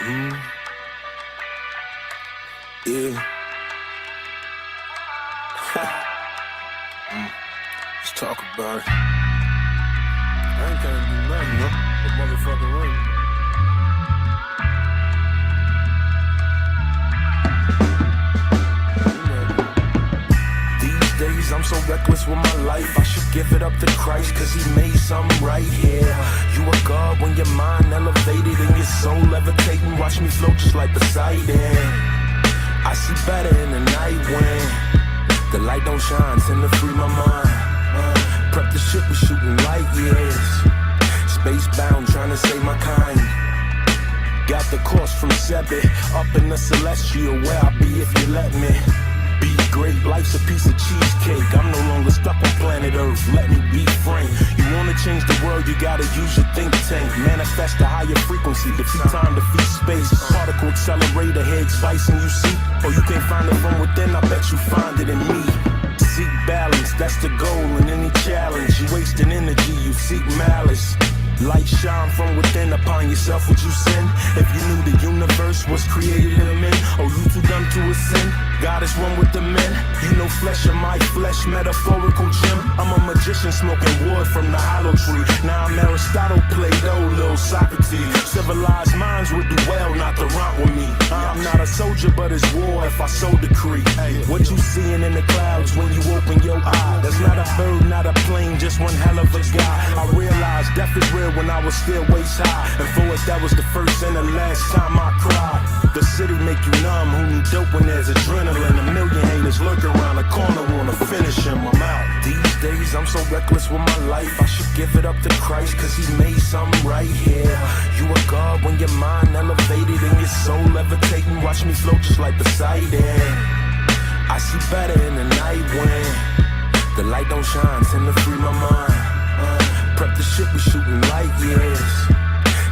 Mm, yeah. Let's talk about it. I ain't trying to do nothing, no. The motherfucking ring. These days I'm so reckless with my life. I should give it up to Christ, cause he made something right here. You a god when your mind elevated and your soul levitating. Watch me float just like Poseidon. I see better in the night when the light don't shine, tend to free my mind. Prep the ship, we shooting light years. Space bound, trying to save my kind. Got the course from Sebit, up in the celestial, where I'll be if you let me. Be great, life's a piece of cheesecake. I'm no longer stuck on planet Earth, let me be frank. You wanna change the world, you gotta use your think tank. Manifest a higher frequency, defeat time, defeat space. Particle accelerator, Higgs, Bison, you see. Or you can't find it from within, I bet you find it in me. Seek balance, that's the goal in any challenge. You wasting energy, you seek malice. Light shine from within, upon yourself would you sin? If you knew the universe was created in men, or you too dumb to ascend? God is one with the men. You know flesh of my flesh, metaphorical gem. I'm a magician smoking wood from the hollow tree. Now I'm Aristotle, Plato, little Socrates. Civilized minds would do well not to romp with me. I'm not a soldier, but it's war if I so decree. What you seeing in the clouds when you open your eye? That's not a bird, not a plane, just one hell of a guy. I realized death is real when I was still waist high. And for us that was the first and the last time I cried. The city make you numb, who need dope when there's adrenaline? A million haters lurk around the corner, wanna finish him, I'm out. These days I'm so reckless with my life, I should give it up to Christ, cause he made something right here. You a god when your mind elevated and your soul levitating. Watch me float just like Poseidon. I see better in the night when the light don't shine, tend to free my mind. Prep the ship, we shooting light years.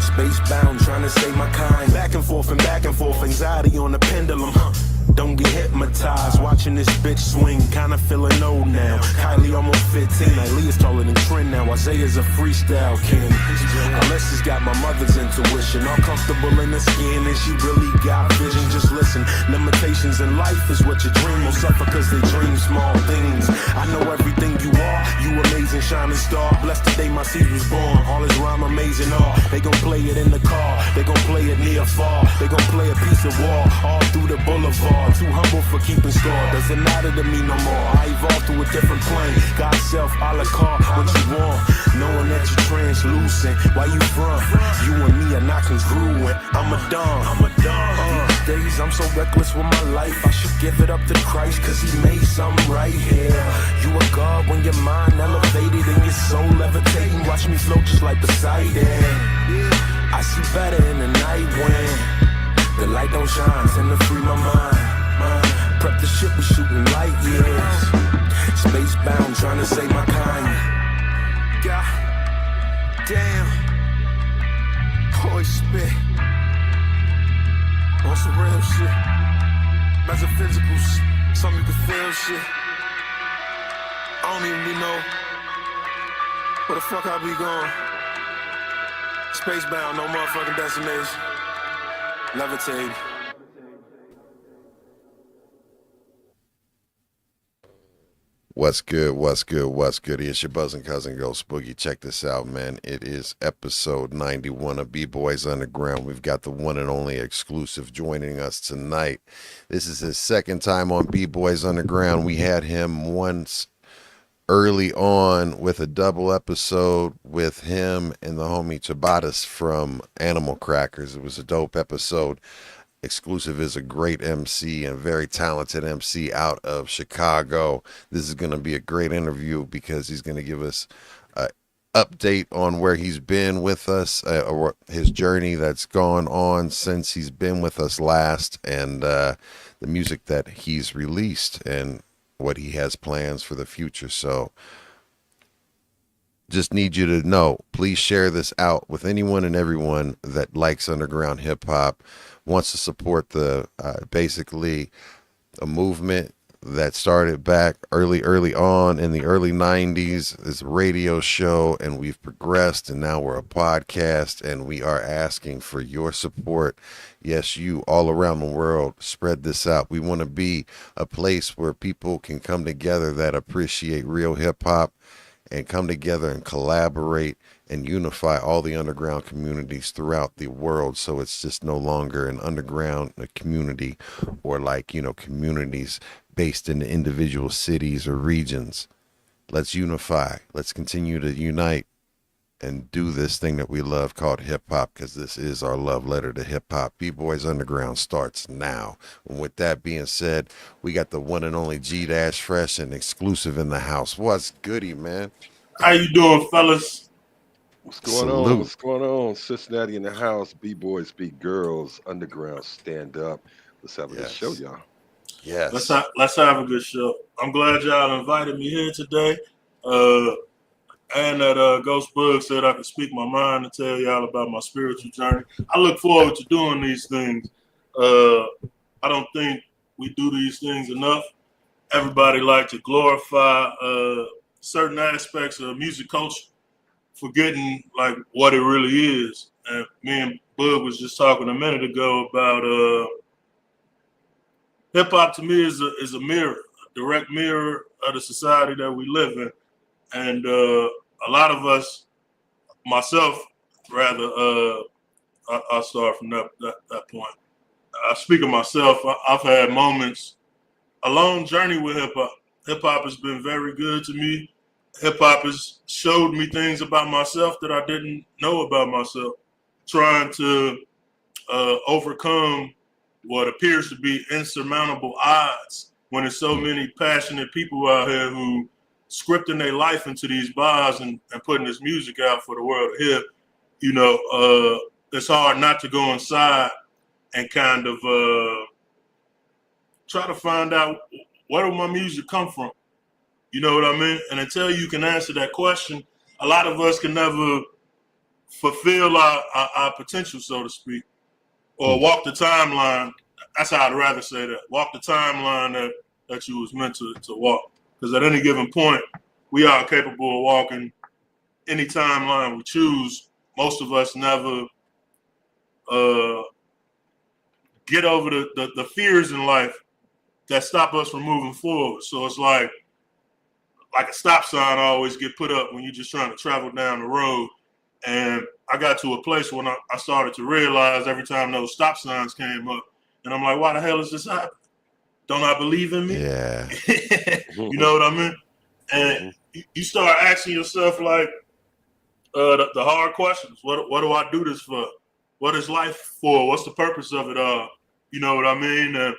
Space bound, trying to save my kind. Back and forth, anxiety on the pendulum. Don't get hypnotized, watching this bitch swing. Kinda feeling old now. Kylie almost 15. Aaliyah's taller than Trent now. Isaiah's a freestyle king. Alyssa's got my mother's intuition. All comfortable in the skin, and she really got vision. Just listen, limitations in life is what you dream will suffer, cause they dream small things. I know everything you are, you amazing shining star. Blessed the day my seed was born. All this rhyme amazing art. They gon' play it in the car, they gon' play it near far. They gon' play a piece of wall all through the boulevard. Too humble for keeping score, doesn't matter to me no more. I evolved to a different plane. God self, a la carte, what you want, knowing that you translucent. Where you from? You and me are not congruent. I'm a dumb. These days I'm so reckless with my life, I should give it up to Christ, cause he made something right here. You a god when your mind elevated and your soul levitating. Watch me float just like Poseidon. I see better in the night when the light don't shine, tend to free my mind. Prep the ship, we shooting light years. Space bound, trying to save my kind. God damn. Boy, spit. On some real shit. Metaphysical, something you can feel shit. I don't even know where the fuck I be going. Space bound, no motherfucking destination. Levitating. What's good? It's your buzzing cousin Ghost Boogie. Check this out, man. It is episode 91 of B-Boys Underground. We've got the one and only exclusive joining us tonight. This is his second time on B-Boys Underground. We had him once early on with a double episode with him and the homie Tabatas from Animal Crackers. It was a dope episode. Exclusive is a great MC and very talented MC out of Chicago. This is going to be a great interview because he's going to give us an update on where he's been with us, or his journey that's gone on since he's been with us last, and the music that he's released and what he has plans for the future. So just need you to know, please share this out with anyone and everyone that likes underground hip hop, wants to support the basically a movement that started back early on in the early 90s as a radio show, and we've progressed, and now we're a podcast, and we are asking for your support. Yes, you all around the world, spread this out. We want to be a place where people can come together that appreciate real hip hop and come together and collaborate and unify all the underground communities throughout the world, so it's just no longer an underground community or like, communities based in the individual cities or regions. Let's unify. Let's continue to unite and do this thing that we love called hip hop, because this is our love letter to hip hop. B-Boys Underground starts now. And with that being said, we got the one and only G-Fresh and exclusive in the house. What's goody, man? How you doing, fellas? What's going on? Salute. What's going on? Cincinnati in the house. B-boys beat girls. Underground stand up. Let's have a good show, y'all. Yes. Let's have a good show. I'm glad y'all invited me here today. And that Ghost Bug said I could speak my mind and tell y'all about my spiritual journey. I look forward to doing these things. I don't think we do these things enough. Everybody like to glorify certain aspects of music culture, forgetting like what it really is. And me and Bug was just talking a minute ago about hip hop. To me is a mirror, a direct mirror of the society that we live in. And a lot of us, myself, rather, I'll start from that point. I speak of myself. I've had moments, a long journey with hip hop. Hip hop has been very good to me. Hip hop has showed me things about myself that I didn't know about myself. Trying to overcome what appears to be insurmountable odds when there's so many passionate people out here who scripting their life into these bars and putting this music out for the world to hear. It's hard not to go inside and kind of try to find out where do my music come from? You know what I mean? And until you can answer that question, a lot of us can never fulfill our potential, so to speak, or walk the timeline. That's how I'd rather say that. Walk the timeline that you was meant to walk. Because at any given point, we are capable of walking any timeline we choose. Most of us never get over the fears in life that stop us from moving forward. So it's like a stop sign always get put up when you're just trying to travel down the road. And I got to a place when I started to realize every time those stop signs came up, and I'm like, why the hell is this happening? Don't I believe in me? Yeah. You know what I mean? And you start asking yourself like the hard questions. What do I do this for? What is life for? What's the purpose of it all? You know what I mean? And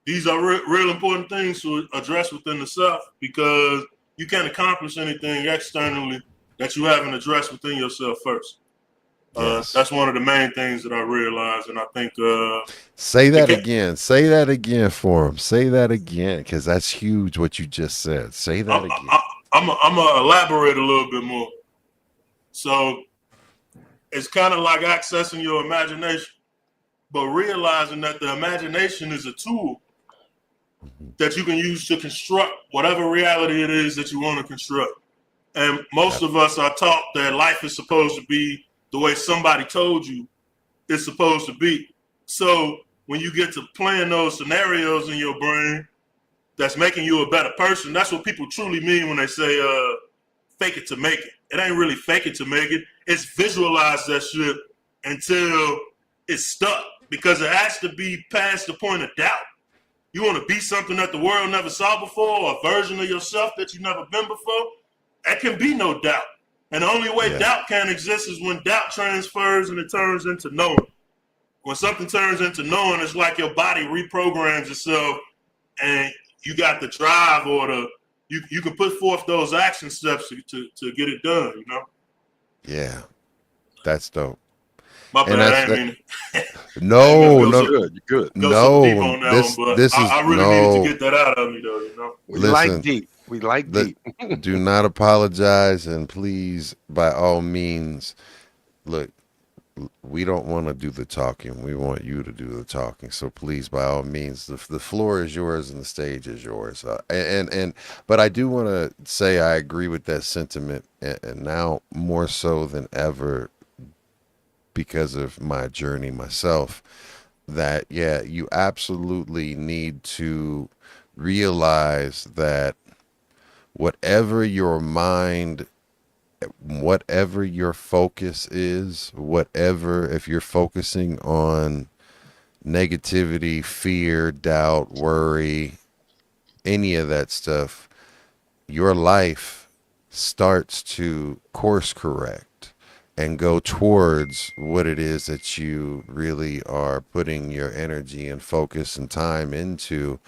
these are real important things to address within the self, because you can't accomplish anything externally that you haven't addressed within yourself first. Yes. That's one of the main things that I realized, and I think say that again. Say that again for him. Say that again, because that's huge what you just said. Say that again. I'm gonna elaborate a little bit more. So it's kind of like accessing your imagination, but realizing that the imagination is a tool that you can use to construct whatever reality it is that you want to construct. And most of us are taught that life is supposed to be the way somebody told you it's supposed to be. So when you get to playing those scenarios in your brain that's making you a better person, that's what people truly mean when they say fake it to make it. It ain't really fake it to make it. It's visualize that shit until it's stuck, because it has to be past the point of doubt. You want to be something that the world never saw before, a version of yourself that you've never been before. That can be no doubt. And the only way doubt can exist is when doubt transfers and it turns into knowing. When something turns into knowing, it's like your body reprograms itself, and you got the drive or you can put forth those action steps to get it done, you know? Yeah. That's dope. My bad, I ain't mean No, You're good. Go so deep on that this, one, but this is, I really needed to get that out of me, though, you know? We like deep. Do not apologize, and please, by all means, look, we don't want to do the talking. We want you to do the talking. So please, by all means, the floor is yours and the stage is yours. But I do want to say I agree with that sentiment, and now more so than ever because of my journey myself. That yeah, you absolutely need to realize that whatever your mind, whatever your focus is, whatever, if you're focusing on negativity, fear, doubt, worry, any of that stuff, your life starts to course correct and go towards what it is that you really are putting your energy and focus and time into,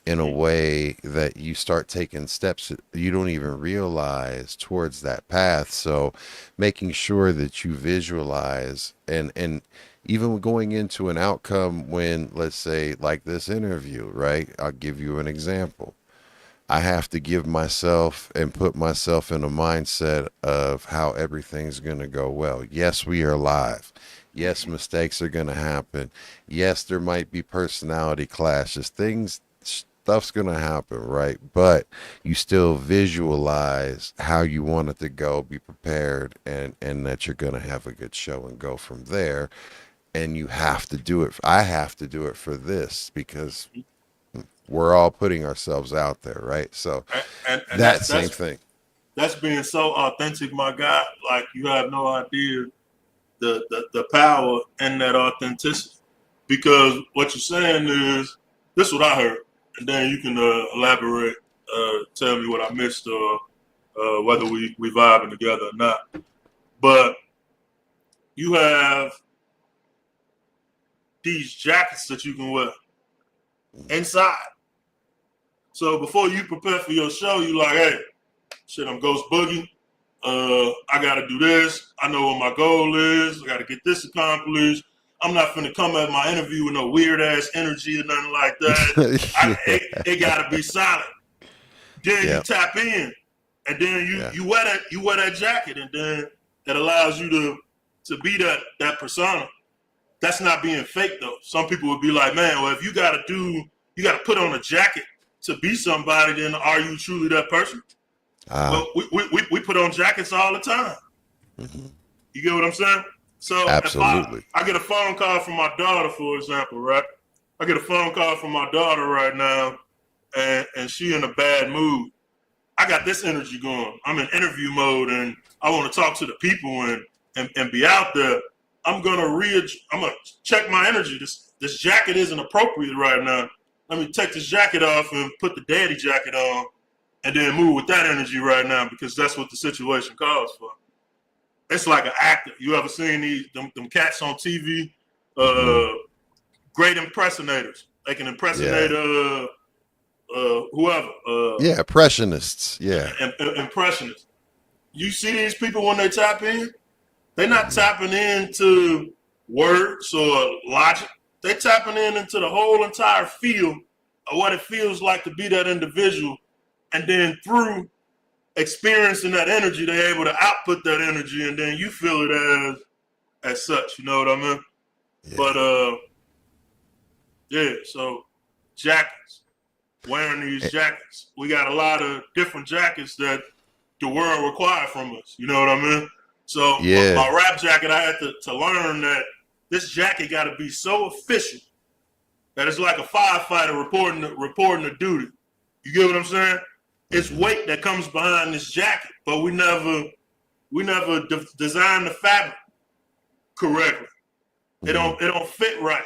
in a way that you start taking steps that you don't even realize towards that path. So making sure that you visualize and even going into an outcome when, let's say, like this interview, right? I'll give you an example. I have to give myself and put myself in a mindset of how everything's going to go well. Yes, we are live. Yes, mistakes are going to happen. Yes, there might be personality clashes. Stuff's going to happen, right? But you still visualize how you want it to go, be prepared, and that you're going to have a good show and go from there. And you have to do it. I have to do it for this because we're all putting ourselves out there, right? So and that same thing. That's being so authentic, my guy. Like you have no idea the power in that authenticity. Because what you're saying is, this is what I heard, and then you can elaborate, tell me what I missed, or whether we vibing together or not. But you have these jackets that you can wear inside. So before you prepare for your show, you like, hey, shit, I'm Ghost Boogie. I got to do this. I know what my goal is. I got to get this accomplished. I'm not finna come at my interview with no weird ass energy or nothing like that. It got to be solid. Then you tap in, and then you wear that jacket, and then that allows you to be that persona. That's not being fake though. Some people would be like, man, well, if you got to put on a jacket to be somebody, then are you truly that person? Well, we put on jackets all the time. Mm-hmm. You get what I'm saying? So absolutely. If I get a phone call from my daughter, for example, right? I get a phone call from my daughter right now, and she in a bad mood. I got this energy going. I'm in interview mode, and I want to talk to the people and be out there. I'm gonna check my energy. This jacket isn't appropriate right now. Let me take this jacket off and put the daddy jacket on, and then move with that energy right now, because that's what the situation calls for. It's like an actor. You ever seen them cats on TV? Great impersonators. They can impersonate whoever. Impressionists. Yeah. Impressionists. You see these people when they tap in? They're not tapping into words or logic. They're tapping into the whole entire feel of what it feels like to be that individual. And then through experiencing that energy, they're able to output that energy, and then you feel it as such. You know what I mean? Yeah. But so jackets, wearing these jackets. We got a lot of different jackets that the world requires from us. You know what I mean? So my rap jacket, I had to learn that this jacket got to be so official that it's like a firefighter reporting a duty. You get what I'm saying? It's weight that comes behind this jacket, but we never designed the fabric correctly. It don't fit right.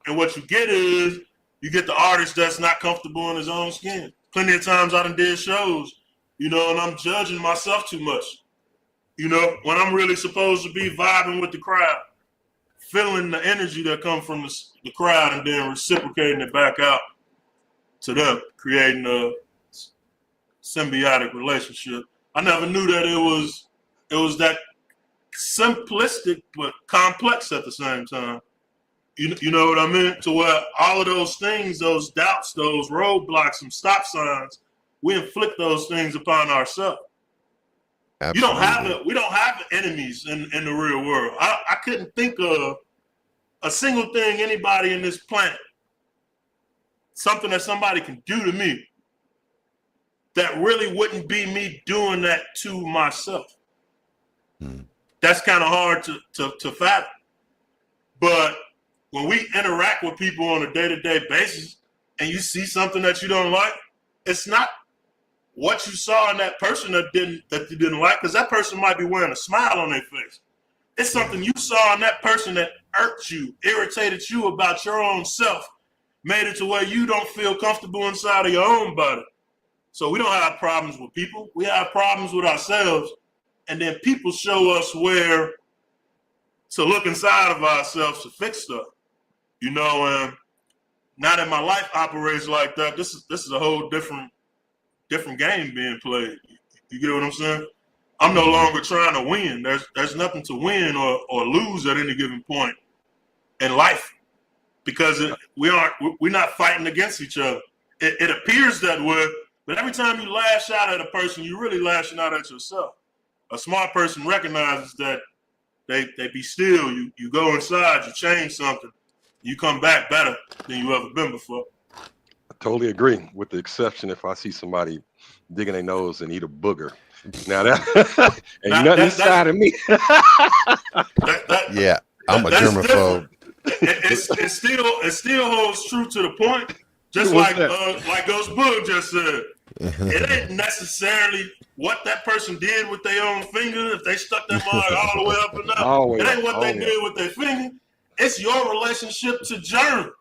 And what you get is you get the artist that's not comfortable in his own skin. Plenty of times I done did shows, and I'm judging myself too much. When I'm really supposed to be vibing with the crowd, feeling the energy that comes from the crowd, and then reciprocating it back out to them, creating a symbiotic relationship. I never knew that it was that simplistic but complex at the same time. You know what I mean? To where all of those things, those doubts, those roadblocks, some stop signs, we inflict those things upon ourselves. Absolutely. We don't have enemies in the real world. I couldn't think of a single thing anybody in this planet, something that somebody can do to me that really wouldn't be me doing that to myself. That's kind of hard to fathom. But when we interact with people on a day-to-day basis and you see something that you don't like, it's not what you saw in that person that you didn't like, because that person might be wearing a smile on their face. It's something you saw in that person that irked you, irritated you about your own self, made it to where you don't feel comfortable inside of your own body. So we don't have problems with people. We have problems with ourselves. And then people show us where to look inside of ourselves to fix stuff. You know, and now that my life operates like that, this is a whole different game being played. You get what I'm saying? I'm no longer trying to win. There's nothing to win or lose at any given point in life, because we're not fighting against each other. It appears that way, but every time you lash out at a person, you're really lashing out at yourself. A smart person recognizes that they be still. You go inside, you change something, you come back better than you ever been before. I totally agree, with the exception if I see somebody digging their nose and eat a booger. Now that ain't nothing inside of me. Yeah, I'm a germaphobe. It still holds true to the point. Just like Ghost Boog just said, it ain't necessarily what that person did with their own finger. If they stuck that mug all the way up and up, it ain't what they did with their finger. It's your relationship to germs.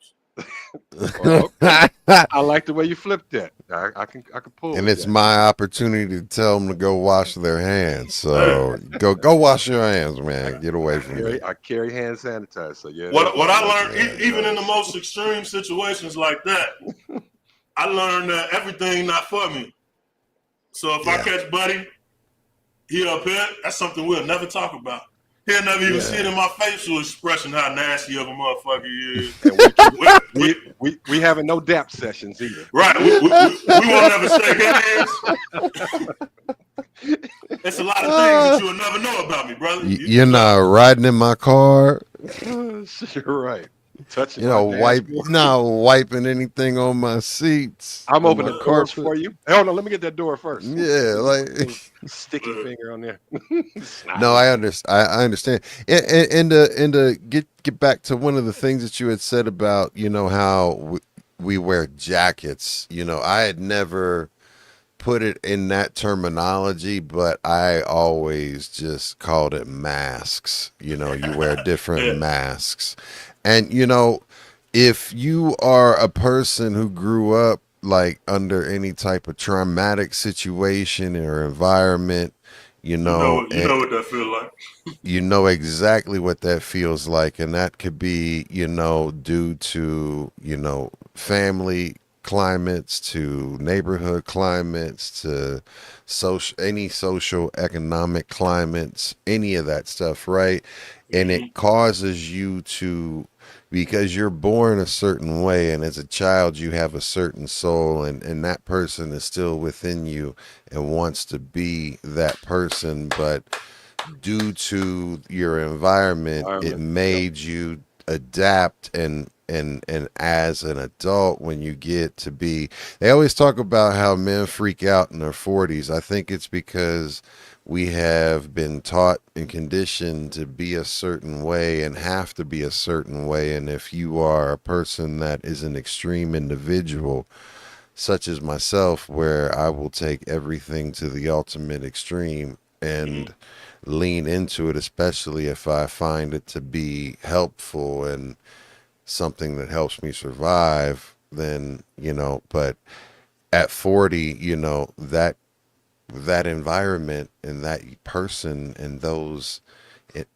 Okay. I like the way you flipped that. I can pull. And it's my opportunity to tell them to go wash their hands. So go wash your hands, man. Get away from me. I carry hand sanitizer. So yeah. What I learned, even in the most extreme situations like that, I learned that everything not for me. So if I catch Buddy, he up here, that's something we'll never talk about. He'll never even see it in my facial expression how nasty of a motherfucker he is. We having no dap sessions either. Right. We won't ever shake hands. It's a lot of things that you'll never know about me, brother. You're not riding in my car. You're right. Touching wiping anything on my seats. I'm opening the doors for you. Hold on, let me get that door first. Yeah, like sticky finger on there. No, I understand. And to get back to one of the things that you had said about, how we wear jackets. I had never put it in that terminology, but I always just called it masks. You wear different masks. And, if you are a person who grew up like under any type of traumatic situation or environment, you know what that feels like. You know exactly what that feels like. And that could be, due to, family climates, to neighborhood climates, to any social economic climates, any of that stuff, right? And it causes you to, because you're born a certain way, and as a child you have a certain soul, and that person is still within you and wants to be that person, but due to your environment it made you adapt. And as an adult, when you get to be, they always talk about how men freak out in their 40s. I think it's because we have been taught and conditioned to be a certain way and have to be a certain way. And if you are a person that is an extreme individual, such as myself, where I will take everything to the ultimate extreme and lean into it, especially if I find it to be helpful and something that helps me survive, then, but at 40, that environment and that person and those,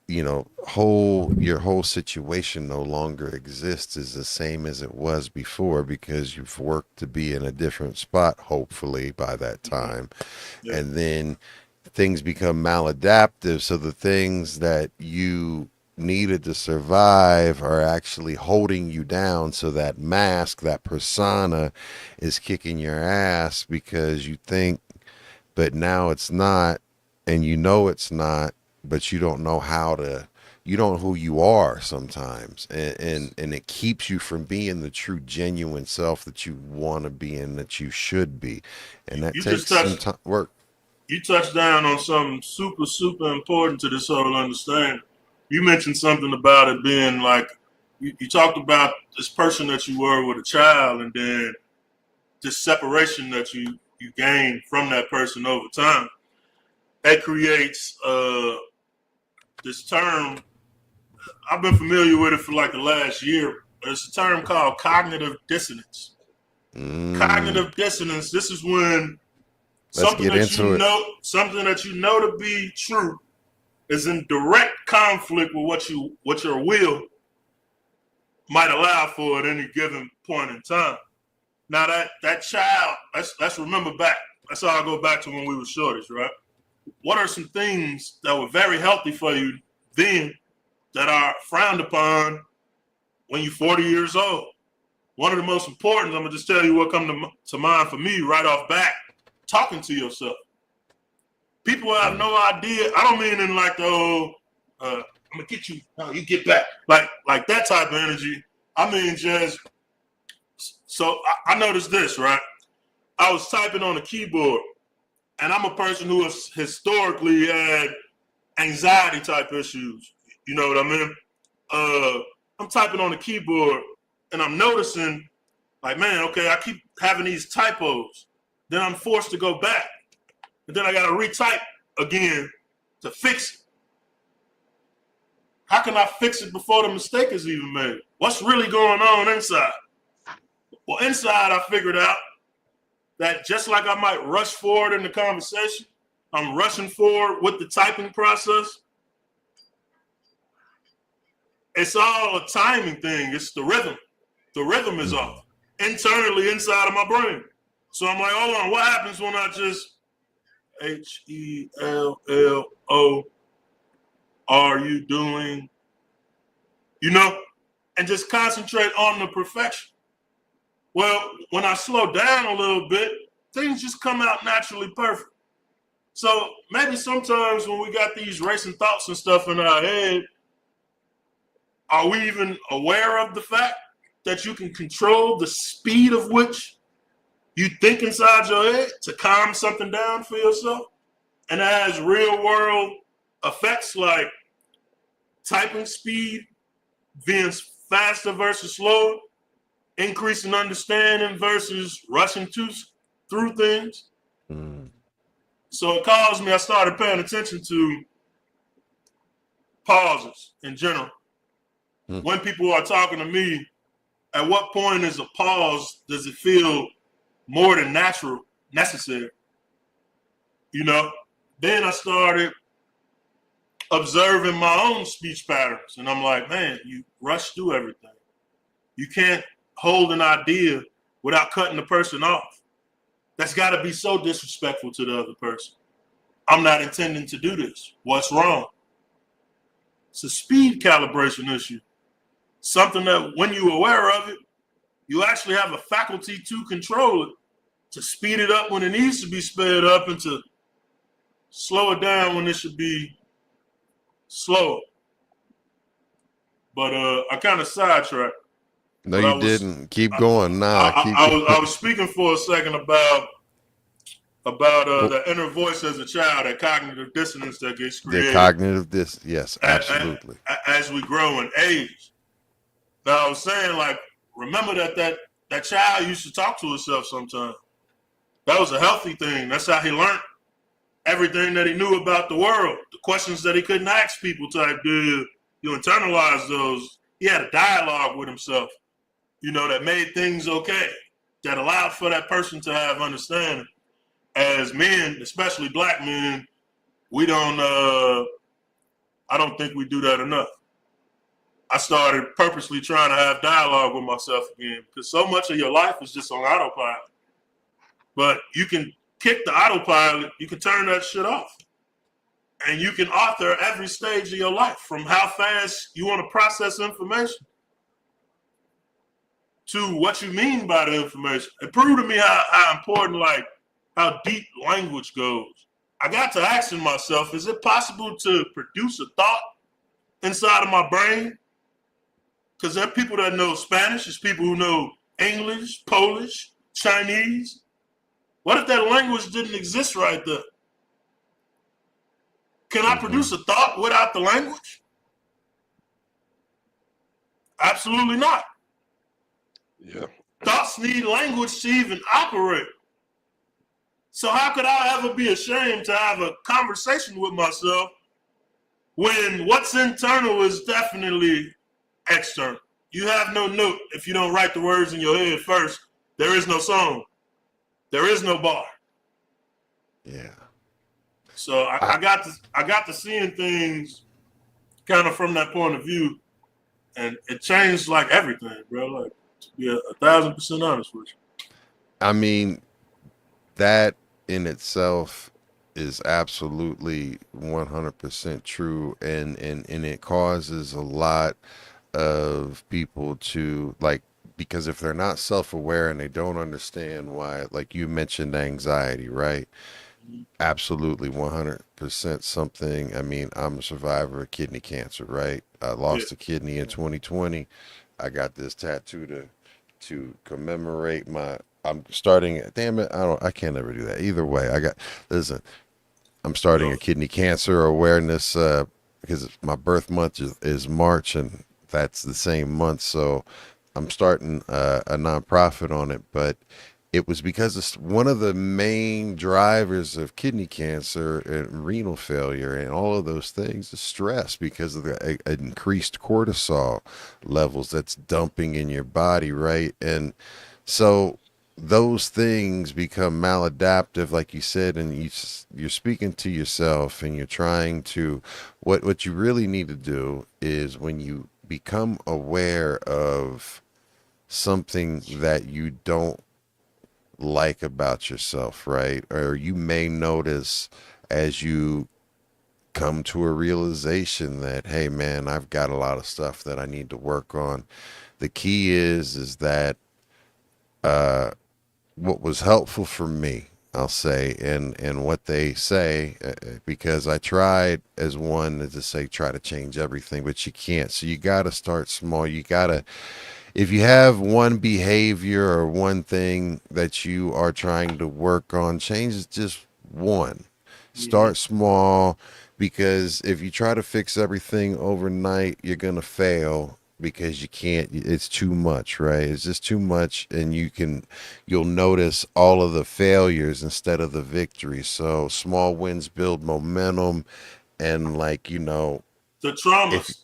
your whole situation no longer exists as the same as it was before, because you've worked to be in a different spot, hopefully by that time. And then things become maladaptive. So the things that you needed to survive are actually holding you down. So that mask, that persona is kicking your ass because you think, but now it's not. and you know it's not, but you don't know how to. You don't know who you are sometimes, and it keeps you from being the true, genuine self that you want to be and that you should be, and that You just takes some touched time work. you touched down on something super, super important to this whole understanding. You mentioned something about it being like you talked about this person that you were with a child, and then this separation that you gain from that person over time. That creates this term. I've been familiar with it for like the last year. There's a term called cognitive dissonance. Mm, Cognitive dissonance. This is when let's get into it. something that you know to be true is in direct conflict with what your will might allow for at any given point in time. Now that child, let's remember back. Let's all go back to when we were shorties, right? What are some things that were very healthy for you then that are frowned upon when you're 40 years old? One of the most important, I'm gonna just tell you what come to mind for me right off bat, talking to yourself. People have no idea. I don't mean in like the old, I'm gonna get you, no, you get back. Like that type of energy. I mean just, so I noticed this, right? I was typing on a keyboard, and I'm a person who has historically had anxiety type issues. You know what I mean? I'm typing on the keyboard, and I'm noticing, like, man, okay, I keep having these typos. Then I'm forced to go back, and then I got to retype again to fix it. How can I fix it before the mistake is even made? What's really going on inside? Well, inside, I figured out that just like I might rush forward in the conversation, I'm rushing forward with the typing process. It's all a timing thing. It's the rhythm. The rhythm is off internally inside of my brain. So I'm like, hold on, what happens when I just HELLO, are you doing, and just concentrate on the perfection? Well, when I slow down a little bit, things just come out naturally perfect. So maybe sometimes when we got these racing thoughts and stuff in our head, are we even aware of the fact that you can control the speed of which you think inside your head to calm something down for yourself? And it has real world effects like typing speed being faster versus slower, increasing understanding versus rushing through things. Mm. So it caused me, I started paying attention to pauses in general. When people are talking to me, at what point is a pause, does it feel more than necessary? Then I started observing my own speech patterns. And I'm like, man, you rush through everything. You can't hold an idea without cutting the person off. That's got to be so disrespectful to the other person. I'm not intending to do this. What's wrong? It's a speed calibration issue. Something that when you're aware of it, you actually have a faculty to control it, to speed it up when it needs to be sped up and to slow it down when it should be slow. But I kind of sidetracked. No, you didn't. Keep going. Nah, keep going. I was speaking for a second about the inner voice as a child, that cognitive dissonance that gets created. The cognitive yes, absolutely. As we grow in age. Now I was saying, like, remember that child used to talk to himself sometimes. That was a healthy thing. That's how he learned everything that he knew about the world. The questions that he couldn't ask people type deal. You internalize those. He had a dialogue with himself, that made things okay, that allowed for that person to have understanding. As men, especially black men, we don't, I don't think we do that enough. I started purposely trying to have dialogue with myself again, because so much of your life is just on autopilot. But you can kick the autopilot, you can turn that shit off. And you can author every stage of your life, from how fast you want to process information to what you mean by the information. It proved to me how important, like, how deep language goes. I got to asking myself, is it possible to produce a thought inside of my brain? Because there are people that know Spanish, there's people who know English, Polish, Chinese. What if that language didn't exist right there? Can I produce a thought without the language? Absolutely not. Yeah. Thoughts need language to even operate. So how could I ever be ashamed to have a conversation with myself when what's internal is definitely external? You have no note if you don't write the words in your head first. There is no song. There is no bar. Yeah. So I got to seeing things kind of from that point of view, and it changed like everything, bro. Like, to be 1,000% honest with you. I mean, that in itself is absolutely 100% true, and it causes a lot of people to, like, because if they're not self-aware and they don't understand why, like you mentioned anxiety, right? Absolutely 100% something. I mean, I'm a survivor of kidney cancer, right? I lost a kidney in 2020. I got this tattoo to commemorate I'm starting, damn it, I can't ever do that. Either way, I'm starting a kidney cancer awareness because my birth month is March, and that's the same month. So I'm starting a nonprofit on it, but it was because it's one of the main drivers of kidney cancer and renal failure and all of those things is stress, because of the increased cortisol levels that's dumping in your body, right? And so those things become maladaptive, like you said, and you're speaking to yourself, and you're trying to, what you really need to do is, when you become aware of something that you don't like about yourself, right? Or you may notice as you come to a realization that, hey man, I've got a lot of stuff that I need to work on. The key is that what was helpful for me, I'll say, and what they say, because I tried as one to say try to change everything, but you can't. So you got to start small. You got to, if you have one behavior or one thing that you are trying to work on, change just one. Start small, because if you try to fix everything overnight, you're going to fail, because you can't, it's too much, right? It's just too much, and you'll notice all of the failures instead of the victories. So small wins build momentum, and like, the traumas,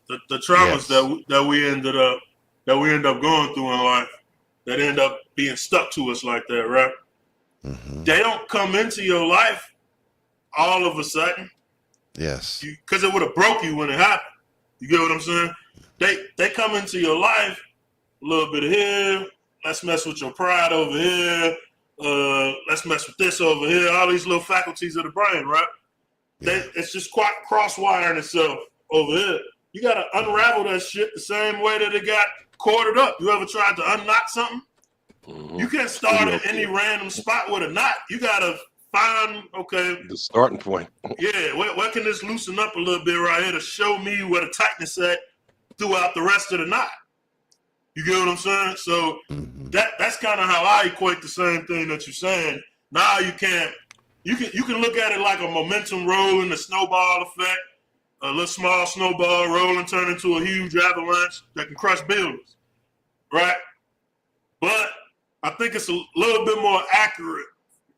the traumas yes. that we end up going through in life, that end up being stuck to us like that, right? They don't come into your life all of a sudden. Yes. Because it would have broke you when it happened. You get what I'm saying? They come into your life a little bit of here. Let's mess with your pride over here. Let's mess with this over here. All these little faculties of the brain, right? Yeah. It's just quite cross-wiring itself over here. You got to unravel that shit the same way that it got corded up. You ever tried to unknot something? You can't start at any random spot with a knot. You got to find, the starting point. yeah, where can this loosen up a little bit right here to show me where the tightness at throughout the rest of the knot? You get what I'm saying? So that's kind of how I equate the same thing that you're saying. Now you can look at it like a momentum rolling, a snowball effect, a little small snowball rolling, turn into a huge avalanche that can crush buildings, right? But I think it's a little bit more accurate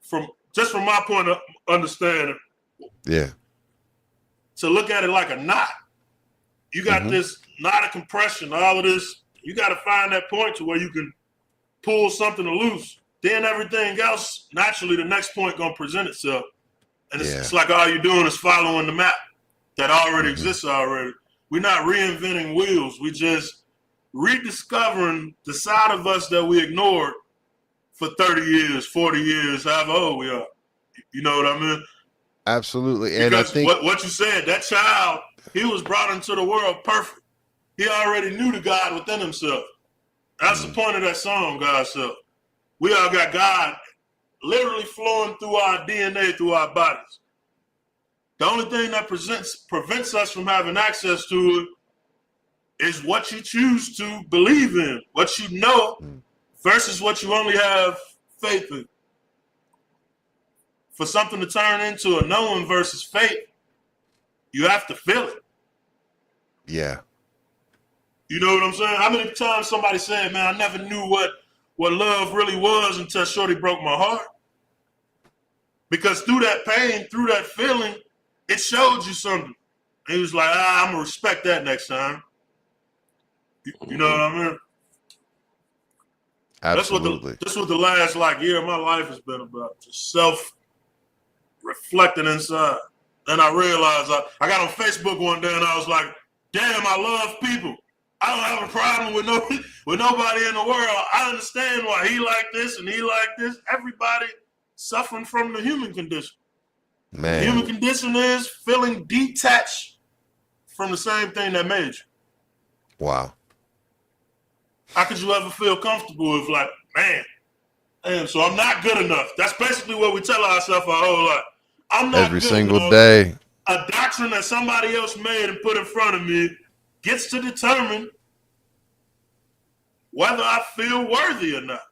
from my point of understanding. Yeah. To look at it like a knot. You got this knot of compression, all of this. You got to find that point to where you can pull something loose. Then everything else, naturally, the next point going to present itself. And it's like all you're doing is following the map that already exists already. We're not reinventing wheels. We just rediscovering the side of us that we ignored for 30 years, 40 years, however old we are. You know what I mean? Absolutely. Because and I think what you said, that child, he was brought into the world perfect. He already knew the God within himself. That's the point of that song, God's self. We all got God literally flowing through our DNA, through our bodies. The only thing that prevents us from having access to it is what you choose to believe in, what you know versus what you only have faith in. For something to turn into a knowing versus faith, you have to feel it. Yeah. You know what I'm saying? How many times somebody said, man, I never knew what love really was until Shorty broke my heart? Because through that pain, through that feeling, it showed you something. And he was like, I'm going to respect that next time. You know what I mean? Absolutely. That's what the last year of my life has been about. Just self-reflecting inside. Then I realized I got on Facebook one day and I was like, damn, I love people. I don't have a problem with nobody in the world. I understand why he like this and he like this. Everybody suffering from the human condition. Man. The human condition is feeling detached from the same thing that made you. Wow. How could you ever feel comfortable if man, so I'm not good enough? That's basically what we tell ourselves our whole life. I'm not every good single enough. day. A doctrine that somebody else made and put in front of me gets to determine whether I feel worthy or not.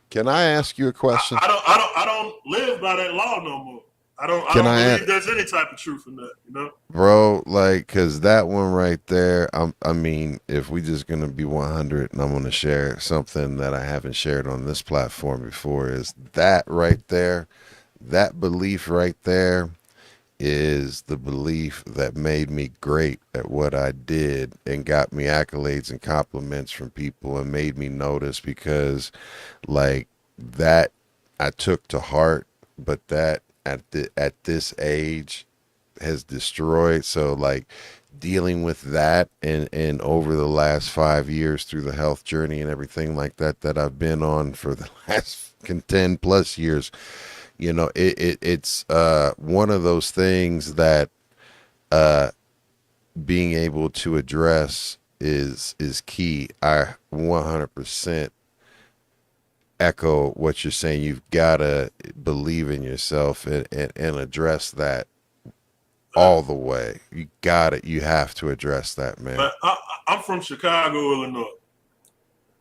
Can I ask you a question? I don't live by that law no more. I don't believe there's any type of truth in that, you know? Bro, cause that one right there, I mean, if we just gonna be 100 and I'm gonna share something that I haven't shared on this platform before, is that right there, that belief right there is the belief that made me great at what I did and got me accolades and compliments from people and made me notice, because that I took to heart, but that at this age has destroyed. So dealing with that and over the last 5 years through the health journey and everything like that I've been on for the last 10 plus years, you know, it's one of those things that being able to address is key. I 100% echo what you're saying. You've got to believe in yourself and address that all the way. You got it. You have to address that, man. But I'm from Chicago, Illinois.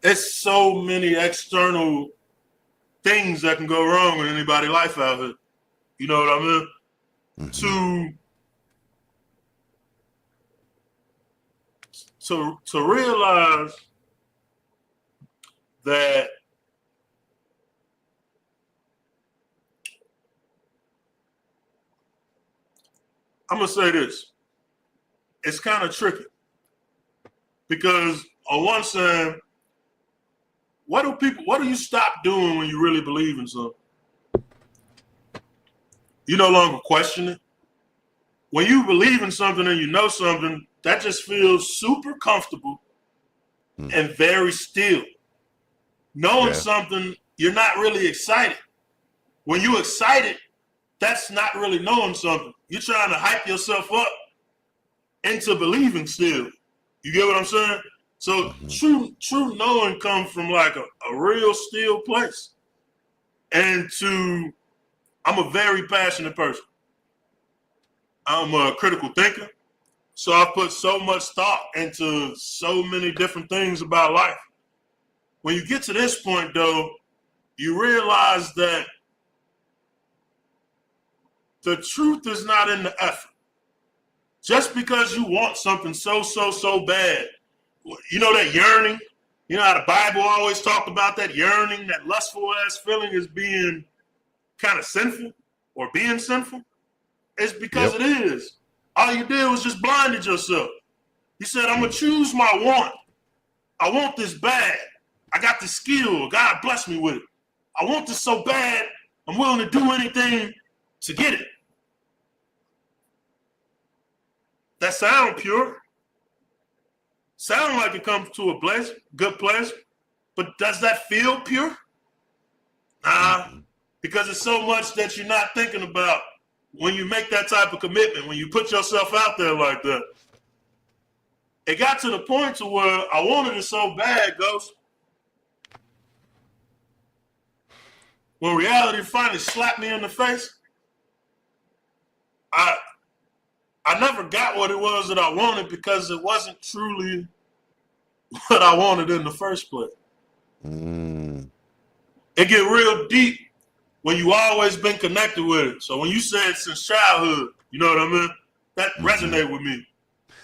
There's so many external things that can go wrong in anybody's life out here. You know what I mean? Mm-hmm. To realize that I'm gonna say this. It's kind of tricky because on one side, what do you stop doing when you really believe in something? You no longer question it. When you believe in something and you know something, that just feels super comfortable and very still. Knowing something, you're not really excited. When you're excited, that's not really knowing something. You're trying to hype yourself up into believing still. You get what I'm saying? So true knowing comes from a real still place. And I'm a very passionate person. I'm a critical thinker. So I put so much thought into so many different things about life. When you get to this point, though, you realize that the truth is not in the effort. Just because you want something so bad, you know that yearning? You know how the Bible always talked about that yearning, that lustful ass feeling as being kind of sinful or being sinful? It's because it is. All you did was just blinded yourself. You said, I'm going to choose my want. I want this bad. I got the skill. God bless me with it. I want this so bad, I'm willing to do anything to get it. That sound pure. Sound like it comes to a pleasure, good pleasure. But does that feel pure? Nah, because it's so much that you're not thinking about when you make that type of commitment, when you put yourself out there like that. It got to the point to where I wanted it so bad, Ghost. when reality finally slapped me in the face, I never got what it was that I wanted because it wasn't truly what I wanted in the first place. Mm. It get real deep when you always been connected with it. So when you said since childhood, you know what I mean? That resonate with me.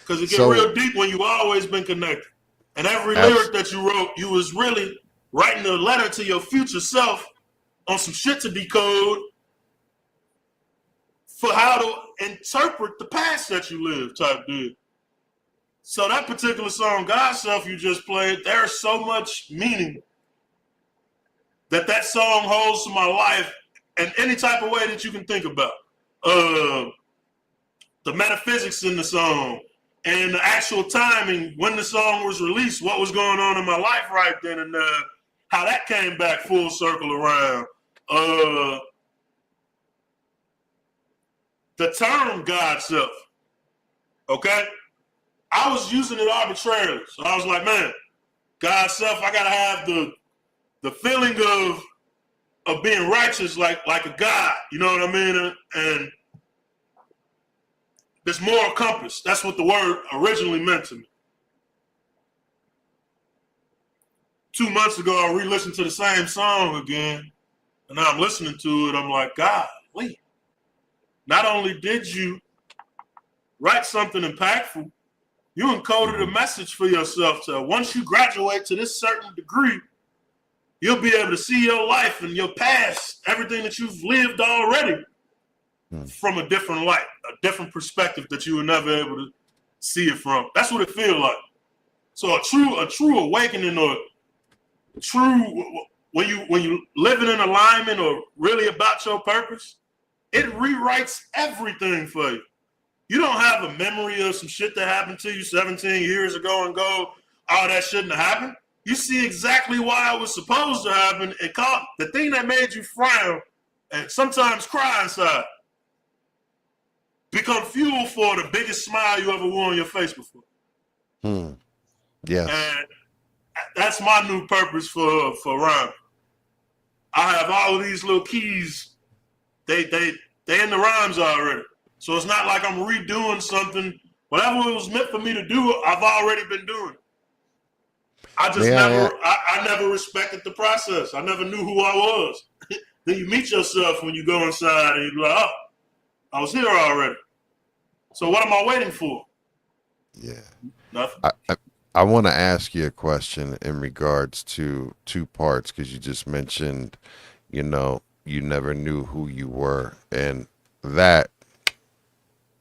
Because it get real deep when you always been connected. And every lyric that you wrote, you was really writing a letter to your future self on some shit to decode for how to interpret the past that you lived type deal. So that particular song, God Self, you just played, there's so much meaning that song holds to my life in any type of way that you can think about. The metaphysics in the song and the actual timing when the song was released, what was going on in my life right then and how that came back full circle around. The term God Self, okay? I was using it arbitrarily. So I was like, man, God Self, I gotta have the feeling of being righteous like a God, you know what I mean? And this moral compass, that's what the word originally meant to me. 2 months ago, I re-listened to the same song again, and now I'm listening to it, I'm like, God, wait. Not only did you write something impactful, you encoded a message for yourself to once you graduate to this certain degree, you'll be able to see your life and your past, everything that you've lived already from a different light, a different perspective that you were never able to see it from. That's what it feels like. So a true awakening or true, when you living in alignment or really about your purpose, it rewrites everything for you. You don't have a memory of some shit that happened to you 17 years ago and go, oh, that shouldn't have happened. You see exactly why it was supposed to happen and call the thing that made you frown and sometimes cry inside become fuel for the biggest smile you ever wore on your face before. Yes. And that's my new purpose for rhyming. I have all of these little keys. They in the rhymes already. So it's not like I'm redoing something. Whatever it was meant for me to do, I've already been doing. I never respected the process. I never knew who I was. Then you meet yourself when you go inside and you're like, oh, I was here already. So what am I waiting for? Yeah. Nothing. I want to ask you a question in regards to two parts, because you just mentioned, you never knew who you were, and that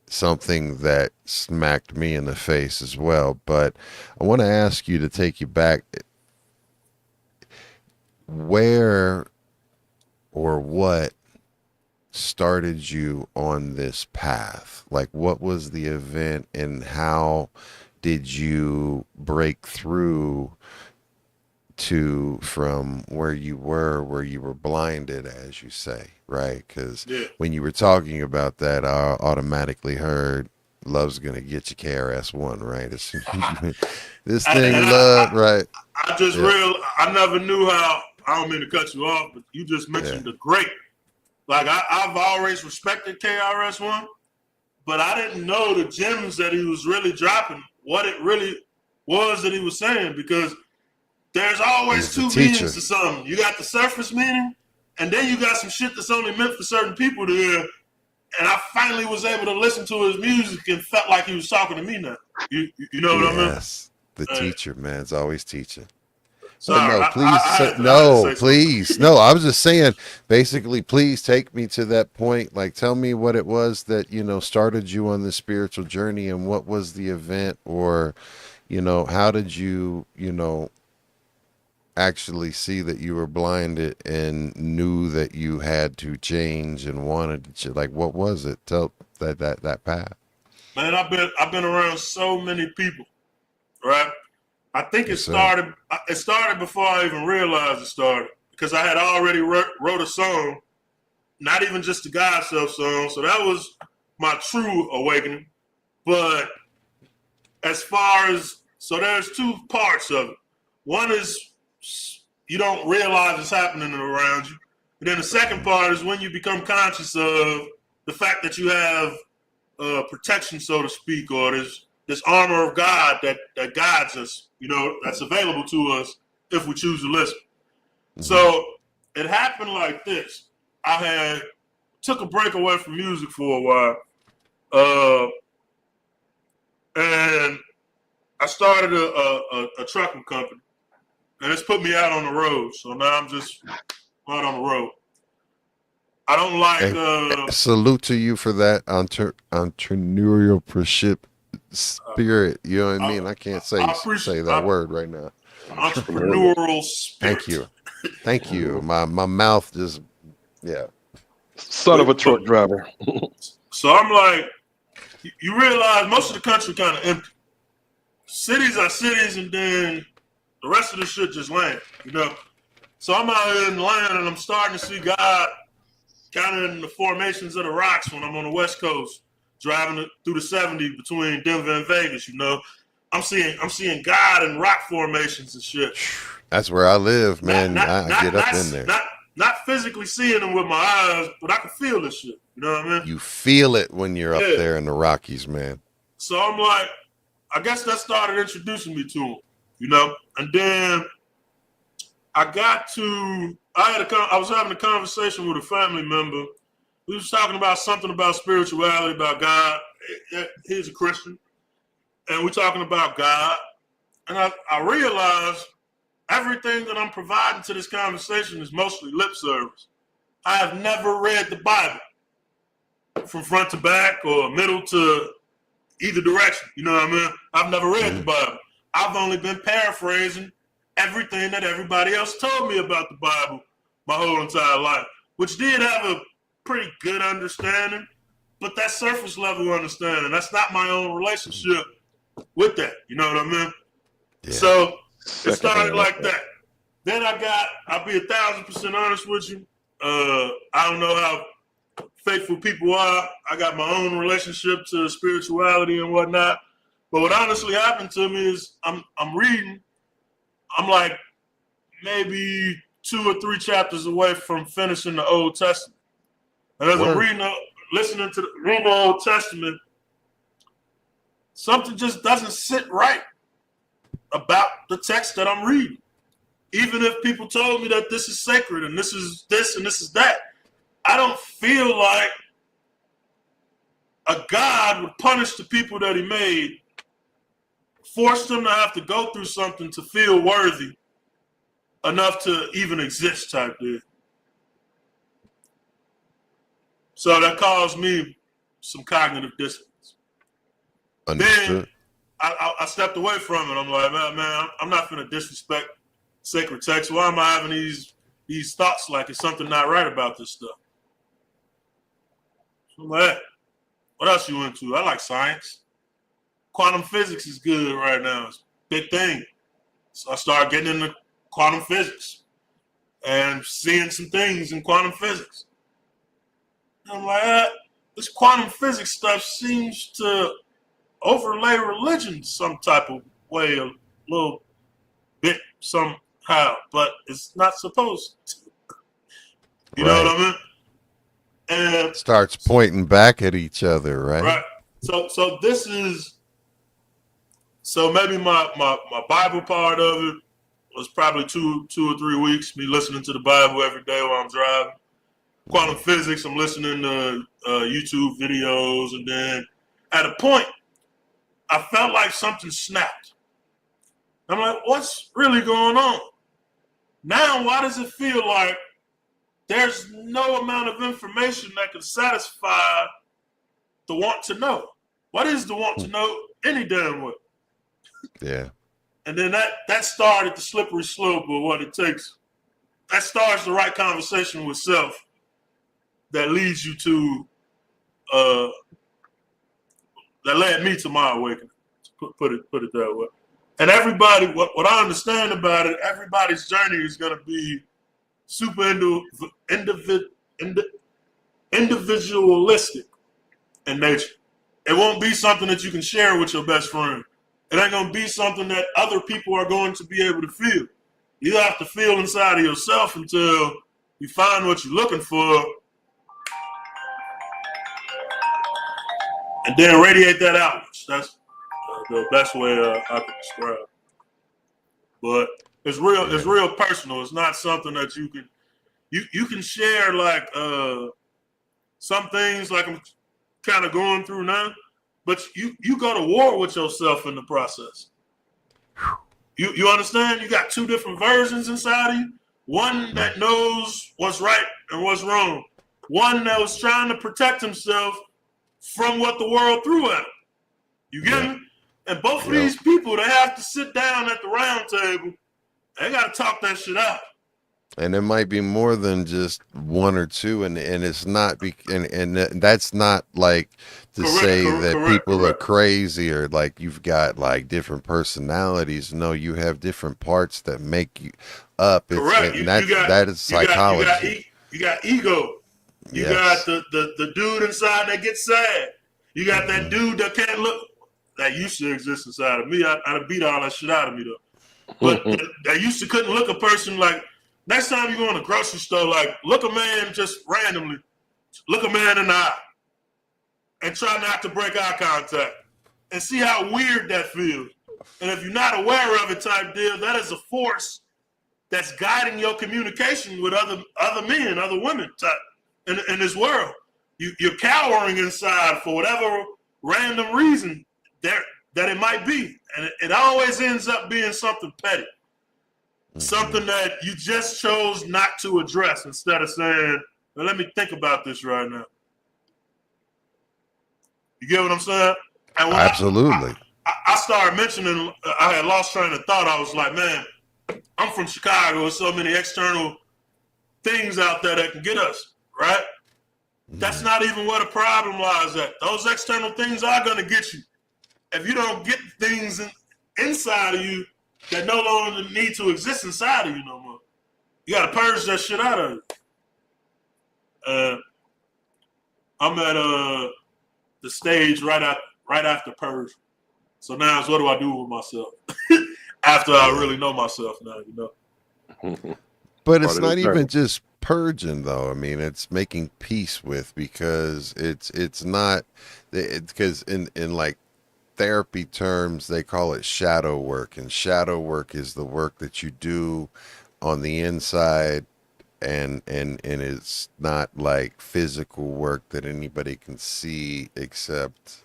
something that smacked me in the face as well. But I want to ask you to take you back. Where or what started you on this path? Like, what was the event and how did you break through to from where you were blinded, as you say, right? Because when you were talking about that, I automatically heard love's gonna get you, KRS-One, right? This thing, love, right? I just I never knew how. I don't mean to cut you off, but you just mentioned the great. Like I've always respected KRS-One, but I didn't know the gems that he was really dropping, what it really was that he was saying, because there's always two meanings to something. You got the surface meaning, and then you got some shit that's only meant for certain people to hear. And I finally was able to listen to his music and felt like he was talking to me now. You know what I mean? Yes, the teacher, man, is always teaching. Sorry, no, please, please. No, I was just saying, basically, please take me to that point. Like, tell me what it was that, started you on this spiritual journey, and what was the event, or, how did you, actually see that you were blinded and knew that you had to change and wanted to, like, what was it? Tell that path. Man, I've been around so many people, right? I think it started before I even realized it started, because I had already wrote a song, not even just the God Self song. So that was my true awakening. But as far as, so there's two parts of it. One is you don't realize it's happening around you. And then the second part is when you become conscious of the fact that you have protection, so to speak, or this armor of God that guides us, that's available to us if we choose to listen. Mm-hmm. So it happened like this. I took a break away from music for a while, and I started a trucking company, and it's put me out on the road. So now I'm just out on the road. I don't like. Salute to you for that entrepreneurship spirit. You know what I mean? I can't say that word right now. Entrepreneurial spirit. Thank you. My mouth just, yeah. Son of a truck driver. So I'm like, you realize most of the country kind of empty. Cities are cities, and then the rest of the shit just land, So I'm out here in the land, and I'm starting to see God kind of in the formations of the rocks when I'm on the West Coast, driving through the 70 between Denver and Vegas. I'm seeing God in rock formations and shit. That's where I live, man. I get up in there. Not physically seeing them with my eyes, but I can feel this shit. You know what I mean? You feel it when you're up there in the Rockies, man. So I'm like, I guess that started introducing me to them, And then I was having a conversation with a family member. We was talking about something about spirituality, about God. He's a Christian. And we're talking about God. And I realized everything that I'm providing to this conversation is mostly lip service. I have never read the Bible from front to back or middle to either direction. You know what I mean? I've never read the Bible. I've only been paraphrasing everything that everybody else told me about the Bible my whole entire life, which did have a pretty good understanding, but that surface level understanding, that's not my own relationship with that. You know what I mean? Yeah. So it started like that. Then I'll be 1,000% honest with you. I don't know how faithful people are. I got my own relationship to spirituality and whatnot. But what honestly happened to me is I'm reading. I'm like maybe 2 or 3 chapters away from finishing the Old Testament. And as I'm reading the Old Testament, something just doesn't sit right about the text that I'm reading. Even if people told me that this is sacred and this is this and this is that, I don't feel like a God would punish the people that he made, force them to have to go through something to feel worthy enough to even exist type deal. So that caused me some cognitive dissonance. Understood. Then I stepped away from it. I'm like, man, I'm not going to disrespect sacred text. Why am I having these thoughts like it's something not right about this stuff? So I'm like, what else you into? I like science. Quantum physics is good right now. It's a big thing. So I started getting into quantum physics and seeing some things in quantum physics. And I'm like, this quantum physics stuff seems to overlay religion some type of way, a little bit somehow, but it's not supposed to. You know what I mean? And starts pointing back at each other, right? Right. So this is, so maybe my Bible part of it was probably 2 or 3 weeks, me listening to the Bible every day while I'm driving. Quantum physics, I'm listening to YouTube videos, and then at a point, I felt like something snapped. I'm like, what's really going on? Now, why does it feel like there's no amount of information that can satisfy the want to know? What is the want to know any damn way? Yeah. And then that started the slippery slope of what it takes. That starts the right conversation with self that leads you to, that led me to my awakening, to put it that way. And everybody, what I understand about it, everybody's journey is going to be super individualistic in nature. It won't be something that you can share with your best friend. It ain't going to be something that other people are going to be able to feel. You have to feel inside of yourself until You find what you're looking for, and then radiate that outwards. That's the best way I can describe it. But it's real personal. It's not something that you can share like some things like I'm kind of going through now, but you go to war with yourself in the process. You understand? You got two different versions inside of you. One that knows what's right and what's wrong. One that was trying to protect himself from what the world threw at him. You get me? And both of these people, they have to sit down at the round table. They got to talk that shit out. And it might be more than just one or two, and it's not and that's not like to say that people are crazy or like you've got like different personalities. No, you have different parts that make you up. Correct. That is psychology. You got ego. You got the dude inside that gets sad. You got that dude that can't look. That used to exist inside of me. I'd beat all that shit out of me though. But that used to couldn't look a person like. Next time you go in a grocery store, like look a man just randomly, look a man in the eye, and try not to break eye contact, and see how weird that feels. And if you're not aware of it, type deal, that is a force that's guiding your communication with other men, other women, type in this world. You're cowering inside for whatever random reason that it might be, and it always ends up being something petty. Something that you just chose not to address instead of saying, well, let me think about this right now. You get what I'm saying? And when absolutely. I started mentioning, I had lost train of thought. I was like, man, I'm from Chicago. There's so many external things out there that can get us, right? That's not even where the problem lies at. Those external things are going to get you. If you don't get things inside of you, that no longer need to exist inside of you no more. You gotta purge that shit out of you. I'm at the stage right after purge. So now it's what do I do with myself after I really know myself now, you know. But it's not even just purging though. I mean, it's making peace with, because it's not because in like therapy terms, they call it shadow work, and shadow work is the work that you do on the inside, and it's not like physical work that anybody can see, except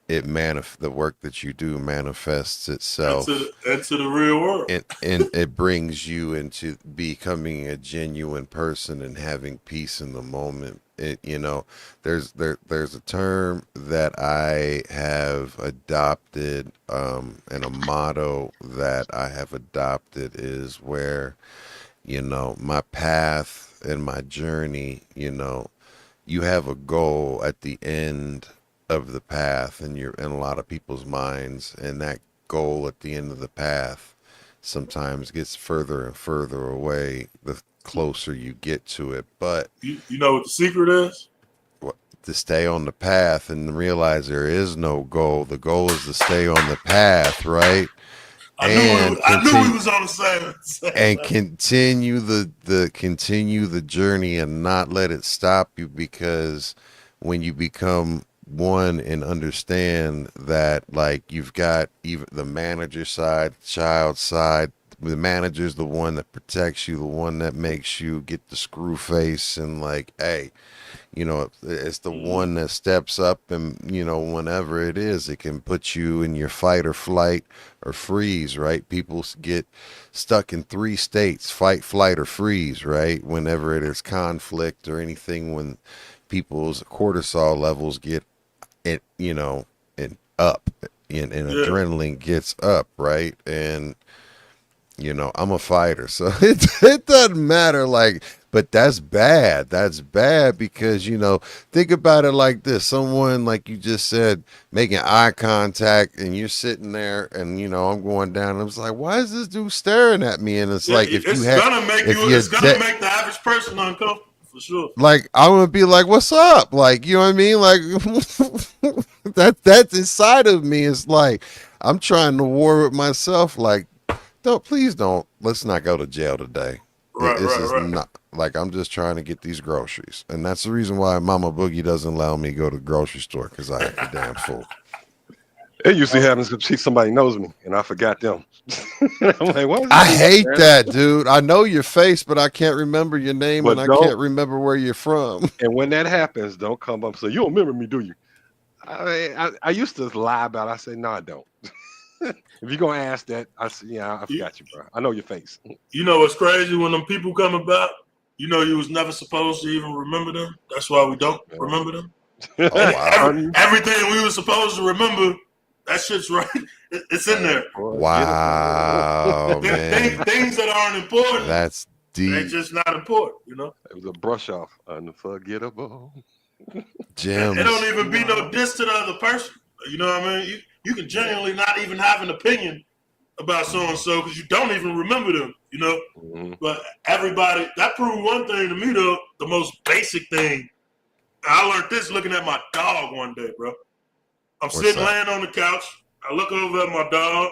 the work that you do manifests itself into the real world, and it brings you into becoming a genuine person and having peace in the moment. There's a term that I have adopted, and a motto that I have adopted is where, my path and my journey, you have a goal at the end of the path, and you're in a lot of people's minds, and that goal at the end of the path sometimes gets further and further away the closer you get to it. But you know what the secret is? To stay on the path and realize there is no goal. The goal is to stay on the path, right? I knew we was on the same and continue the journey and not let it stop you, because when you become one and understand that, like, you've got even the manager side, child side. The manager's the one that protects you, the one that makes you get the screw face, and like, hey, it's the one that steps up, and whenever it is, it can put you in your fight or flight or freeze, right? People get stuck in 3 states: fight, flight, or freeze, right? Whenever it is conflict or anything, when people's cortisol levels get and up, and adrenaline gets up, right? And I'm a fighter, so it doesn't matter, like, but that's bad. That's bad because, think about it like this. Someone, like you just said, making eye contact, and you're sitting there, and, I'm going down, and I was like, why is this dude staring at me? And it's like, it's gonna make the average person uncomfortable, for sure. Like, I'm gonna be like, what's up? Like, you know what I mean? Like, that's inside of me. It's like, I'm trying to war with myself, like, please don't. Let's not go to jail today. Right. Like I'm just trying to get these groceries, and that's the reason why Mama Boogie doesn't allow me to go to the grocery store because I act a damn fool. It usually happens if somebody knows me and I forgot them. I'm like, what is I this, hate man? that, dude. I know your face, but I can't remember your name, and But I don't. can't remember where you're from. And when that happens, don't come up and say, you don't remember me, do you? I used to lie about it. I say, no, I don't. If you're going to ask that, I say, yeah, I forgot you, bro. I know your face. You know what's crazy when them people come about? You know you was never supposed to even remember them. That's why we don't remember them. Oh wow, Everything we were supposed to remember, that shit's right. It's in there. wow, man, Things that aren't important, that's they're deep. just not important, you know? It was a brush off. Unforgettable. It don't Gems. even be no diss to the other person. You know what I mean? You can genuinely not even have an opinion about so and so because you don't even remember them, you know? Mhm. But everybody, that proved one thing to me, though, the most basic thing. I learned this looking at my dog one day, bro. I'm What's sitting that? laying on the couch. I look over at my dog,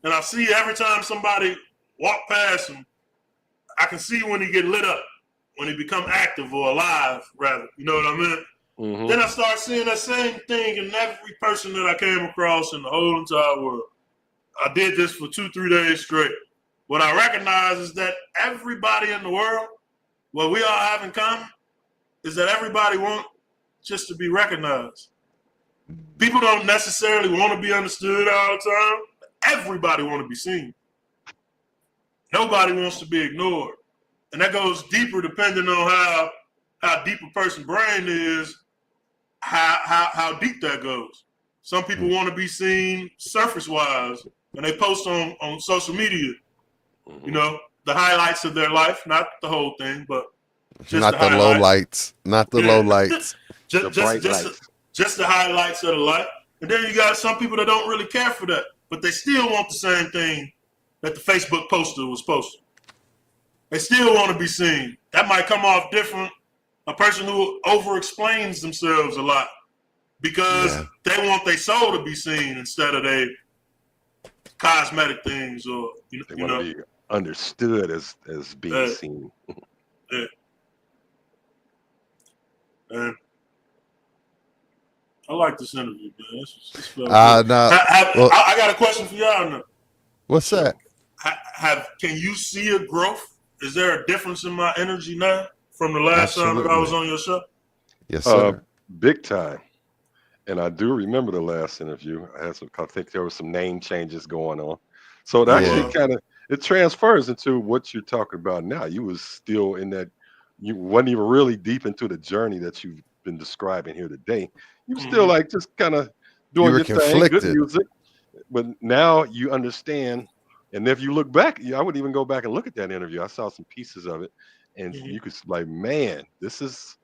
and I see every time somebody walk past him, I can see when he get lit up, when he become active or alive, rather. You know what I mean? Mhm. Then I start seeing that same thing in every person that I came across in the whole entire world. I did this for 2-3 days straight. What I recognize is that everybody in the world, what we all have in common, is that everybody wants just to be recognized. People don't necessarily want to be understood all the time. Everybody want to be seen. Nobody wants to be ignored. And that goes deeper depending on how deep a person's brain is, how deep that goes. Some people want to be seen surface wise and they post on social media, you know, the highlights of their life, not the whole thing, but just Not the the low highlights. lights. Not the low lights. The bright lights. Just the highlights of the life. And then you got some people that don't really care for that, but they still want the same thing that the Facebook poster was posting. They still want to be seen. That might come off different. A person who over explains themselves a lot because Yeah. they want their soul to be seen instead of their cosmetic things or They want to be understood as being seen. Yeah. And I like this interview, man. This felt good. I got a question for y'all now. What's that? Can you see a growth? Is there a difference in my energy now from the last time that I was on your show? Yes, sir. Big time. And I do remember the last interview. I think there were some name changes going on. So it actually it transfers into what you're talking about now. You was still in that, you wasn't even really deep into the journey that you've been describing here today. You were still like just kind of doing your thing, good music. But now you understand. And if you look back, I would even go back and look at that interview. I saw some pieces of it, and you could like, man, this is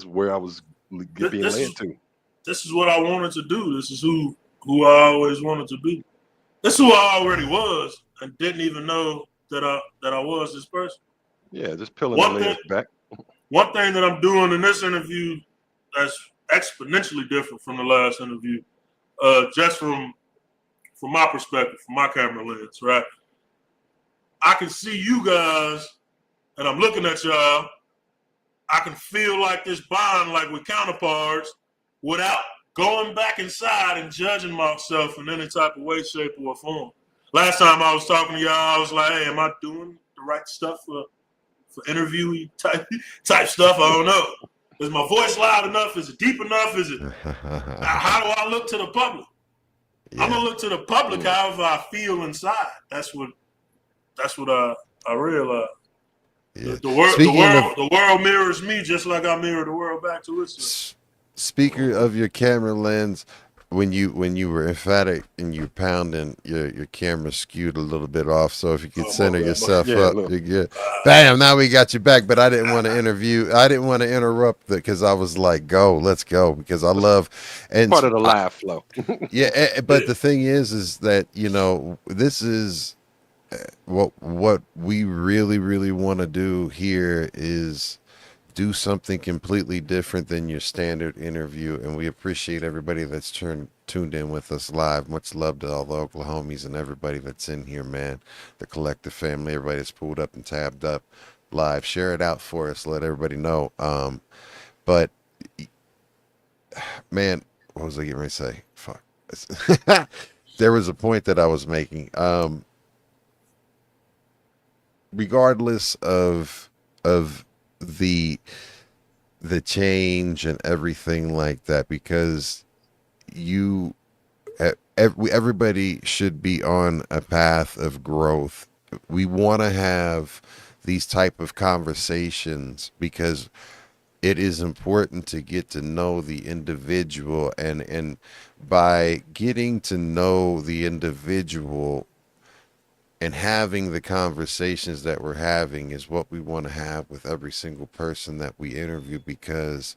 where I was being led to. This is what I wanted to do. This is who I always wanted to be. This is who I already was, and didn't even know that I was this person. Yeah, just peeling the layers back. One thing that I'm doing in this interview that's exponentially different from the last interview, just from my perspective, from my camera lens, right? I can see you guys, and I'm looking at y'all. I can feel like this bond, like with counterparts, without going back inside and judging myself in any type of way, shape, or form. Last time I was talking to y'all, I was like, hey, am I doing the right stuff for interviewee type stuff? I don't know. Is my voice loud enough? Is it deep enough? Is it? How do I look to the public? Yeah. I'm gonna look to the public however I feel inside. That's what I realized. Yeah. The world mirrors me just like I mirror the world back to itself. Speaker of your camera lens, when you were emphatic and you pounding, your camera skewed a little bit off. So if you could center yourself up, you're good. Bam! Now we got you back. But I didn't want to interrupt because I was like, let's go, because I love and part of the live flow. But the thing is that this is what we really want to do here is do something completely different than your standard interview, and we appreciate everybody that's tuned in with us live. Much love to all the Oklahomies and everybody that's in here, man. The collective family, everybody that's pulled up and tabbed up. live. Share it out for us. Let everybody know. But man, what was I getting ready to say? Fuck. There was a point that I was making. Regardless of the change and everything like that, because you everybody should be on a path of growth. We want to have these type of conversations because it is important to get to know the individual, and by getting to know the individual and having the conversations that we're having is what we want to have with every single person that we interview. Because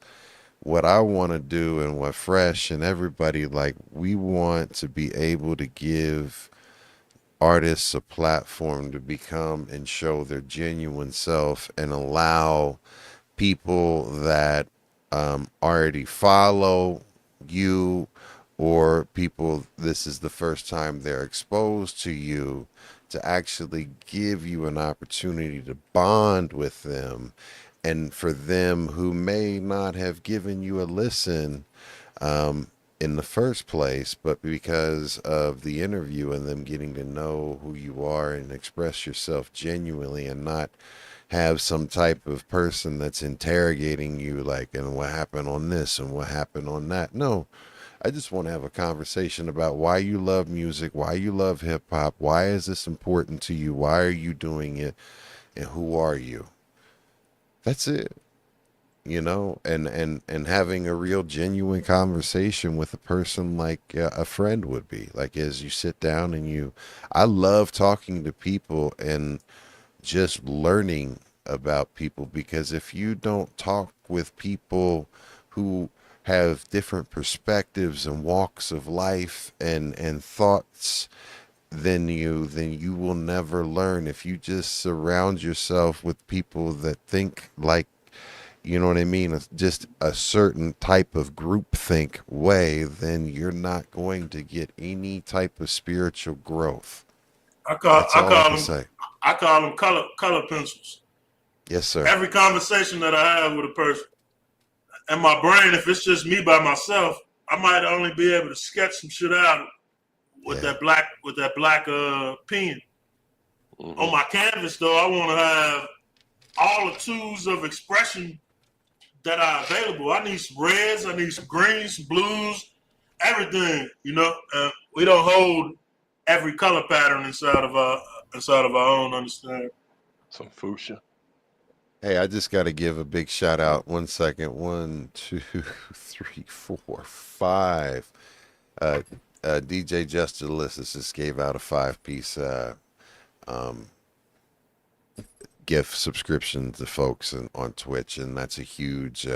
what I want to do, and what Fresh and everybody, like, we want to be able to give artists a platform to become and show their genuine self, and allow people that already follow you, or people this is the first time they're exposed to you, to actually give you an opportunity to bond with them. And for them who may not have given you a listen in the first place, but because of the interview and them getting to know who you are and express yourself genuinely, and not have some type of person that's interrogating you, like, and what happened on this and what happened on that. No, I just want to have a conversation about why you love music, why you love hip hop, why is this important to you, why are you doing it, and who are you? That's it. And having a real genuine conversation with a person, like a friend would be, like, as you sit down and I love talking to people and just learning about people, because if you don't talk with people who have different perspectives and walks of life and thoughts than you will never learn. If you just surround yourself with people that think like, you know what I mean, just a certain type of groupthink way, then you're not going to get any type of spiritual growth. That's all I can say. I call them color pencils. Yes, sir. Every conversation that I have with a person, in my brain, if it's just me by myself, I might only be able to sketch some shit out with that black pen. Mm-hmm. On my canvas, though, I want to have all the tools of expression that are available. I need some reds, I need some greens, some blues, everything. We don't hold every color pattern inside of our own understanding. Some fuchsia. Hey, I just got to give a big shout out. 1 second. 1, 2, 3, 4, 5. DJ Justice Ulysses just gave out a 5-piece gift subscription to folks on Twitch, and that's a huge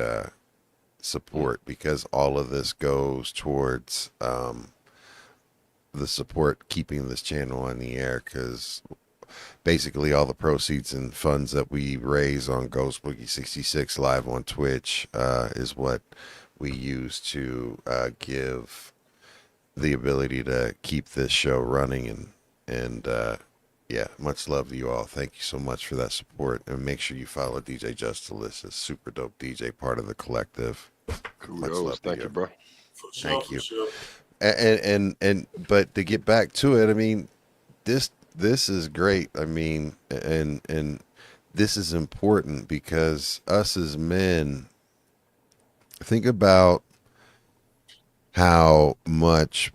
support, because all of this goes towards the support keeping this channel on the air, because basically all the proceeds and funds that we raise on Ghost Boogie 66 live on Twitch is what we use to give the ability to keep this show running. And yeah, much love to you all. Thank you so much for that support, and make sure you follow DJ Justice. Super dope DJ, part of the collective. Much love. Thank you, bro. Thank you. And but to get back to it, I mean, this is great. I mean, and this is important, because us as men, think about how much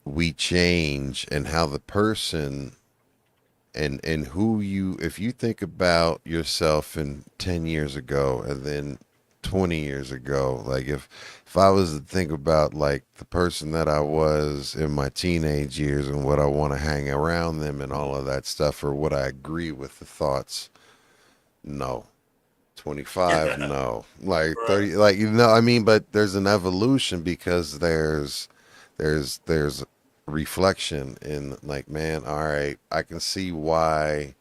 we change, and how the person and who you, if you think about yourself in 10 years ago and then 20 years ago, like if I was to think about like the person that I was in my teenage years and what I want to hang around them and all of that stuff, or what I agree with the thoughts, no. 25, no. Like 30, like, I mean, but there's an evolution, because there's reflection in, like, man, all right, I can see why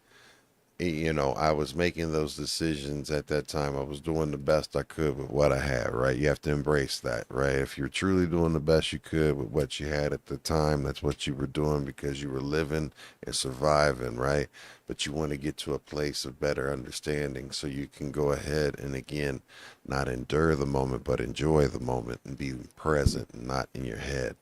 I was making those decisions at that time. I was doing the best I could with what I had, right? You have to embrace that, right? If you're truly doing the best you could with what you had at the time, that's what you were doing because you were living and surviving, right? But you want to get to a place of better understanding so you can go ahead and again, not endure the moment, but enjoy the moment and be present and not in your head.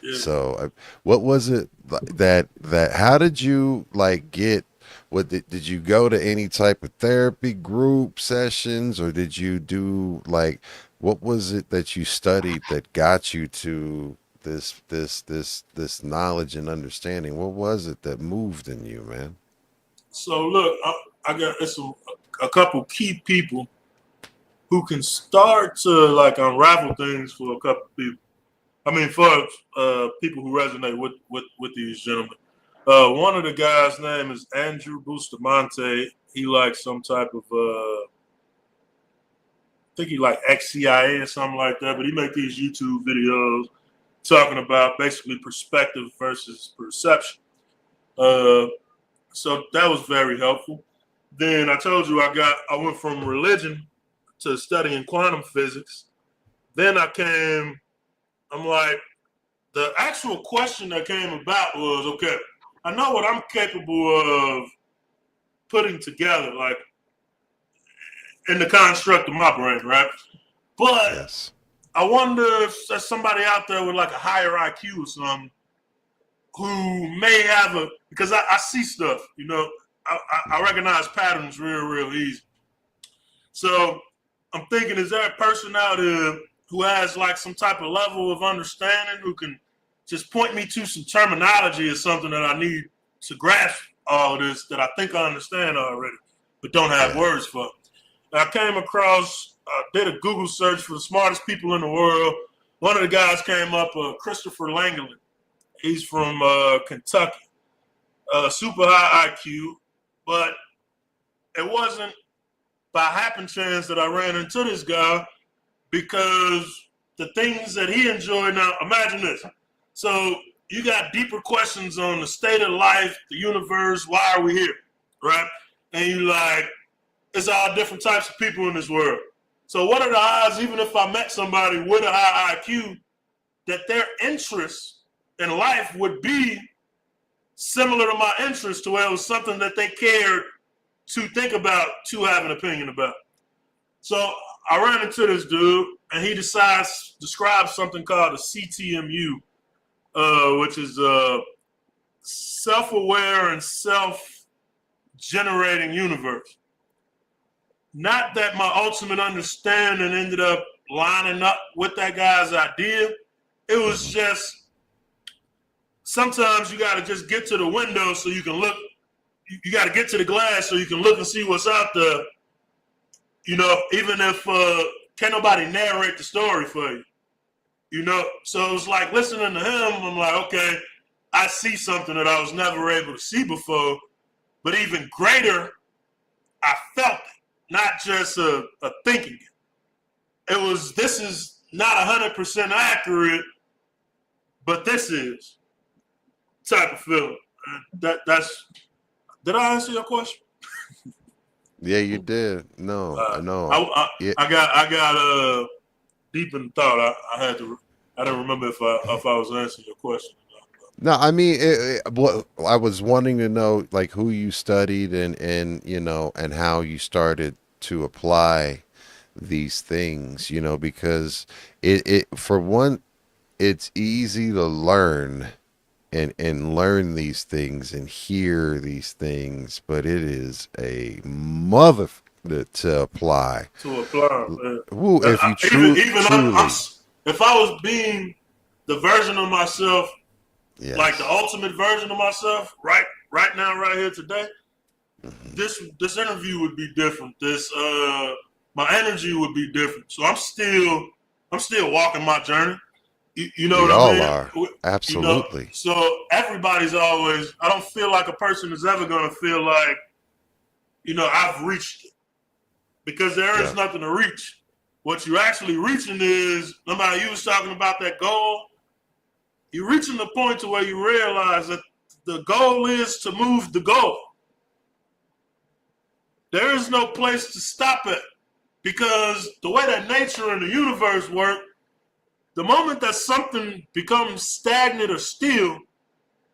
Yeah. So, what was it that how did you like get what did you go to any type of therapy group sessions or did you do like what was it that you studied that got you to this knowledge and understanding? What was it that moved in you, man? So look, I got a couple key people who can start to like unravel things for a couple people. I mean, for people who resonate with these gentlemen. One of the guys' name is Andrew Bustamante. He likes some type of, I think he like ex-CIA or something like that. But he make these YouTube videos talking about basically perspective versus perception. So that was very helpful. Then I told you I went from religion to studying quantum physics. Then I'm like, the actual question that came about was, okay, I know what I'm capable of putting together, like in the construct of my brain, right? But Yes. I wonder if there's somebody out there with like a higher IQ or something who may have because I see stuff, I recognize patterns real easy. So I'm thinking, is there a person out there who has like some type of level of understanding who can just point me to some terminology or something that I need to grasp all of this that I think I understand already, but don't have words for? And I came across, did a Google search for the smartest people in the world. One of the guys came up, Christopher Langley. He's from Kentucky, super high IQ, but it wasn't by happen chance that I ran into this guy because the things that he enjoyed. Now, imagine this. So you got deeper questions on the state of life, the universe, why are we here, right? And you like, it's all different types of people in this world. So what are the odds, even if I met somebody with a high IQ, that their interests in life would be similar to my interests, to where it was something that they cared to think about, to have an opinion about. So I ran into this dude, and he describes something called a CTMU, which is self-aware and self-generating universe. Not that my ultimate understanding ended up lining up with that guy's idea. It was just, sometimes you got to just get to the window so you can look. You got to get to the glass so you can look and see what's out there. Even if can't nobody narrate the story for you. So it was like listening to him. I'm like, okay, I see something that I was never able to see before, but even greater, I felt it, not just a thinking it. This is not 100% accurate, but this is type of feeling. That's. Did I answer your question? Yeah, you did. No, no. I got deep in thought. I didn't remember if I was answering your question or not. No, I mean, what I was wanting to know, like who you studied and and how you started to apply these things, because it for one, it's easy to learn and learn these things and hear these things, but it is a mother to apply. Ooh, if you truly, if I was being the version of myself, yes, like the ultimate version of myself, right now, right here today, this interview would be different. My energy would be different. So I'm still walking my journey. You know we what I mean? all are. Absolutely. So everybody's always, I don't feel like a person is ever going to feel like, I've reached it, because there is nothing to reach. What you're actually reaching is, no matter, you was talking about that goal, you're reaching the point to where you realize that the goal is to move the goal. there is no place to stop at, because the way that nature and the universe work, the moment that something becomes stagnant or still,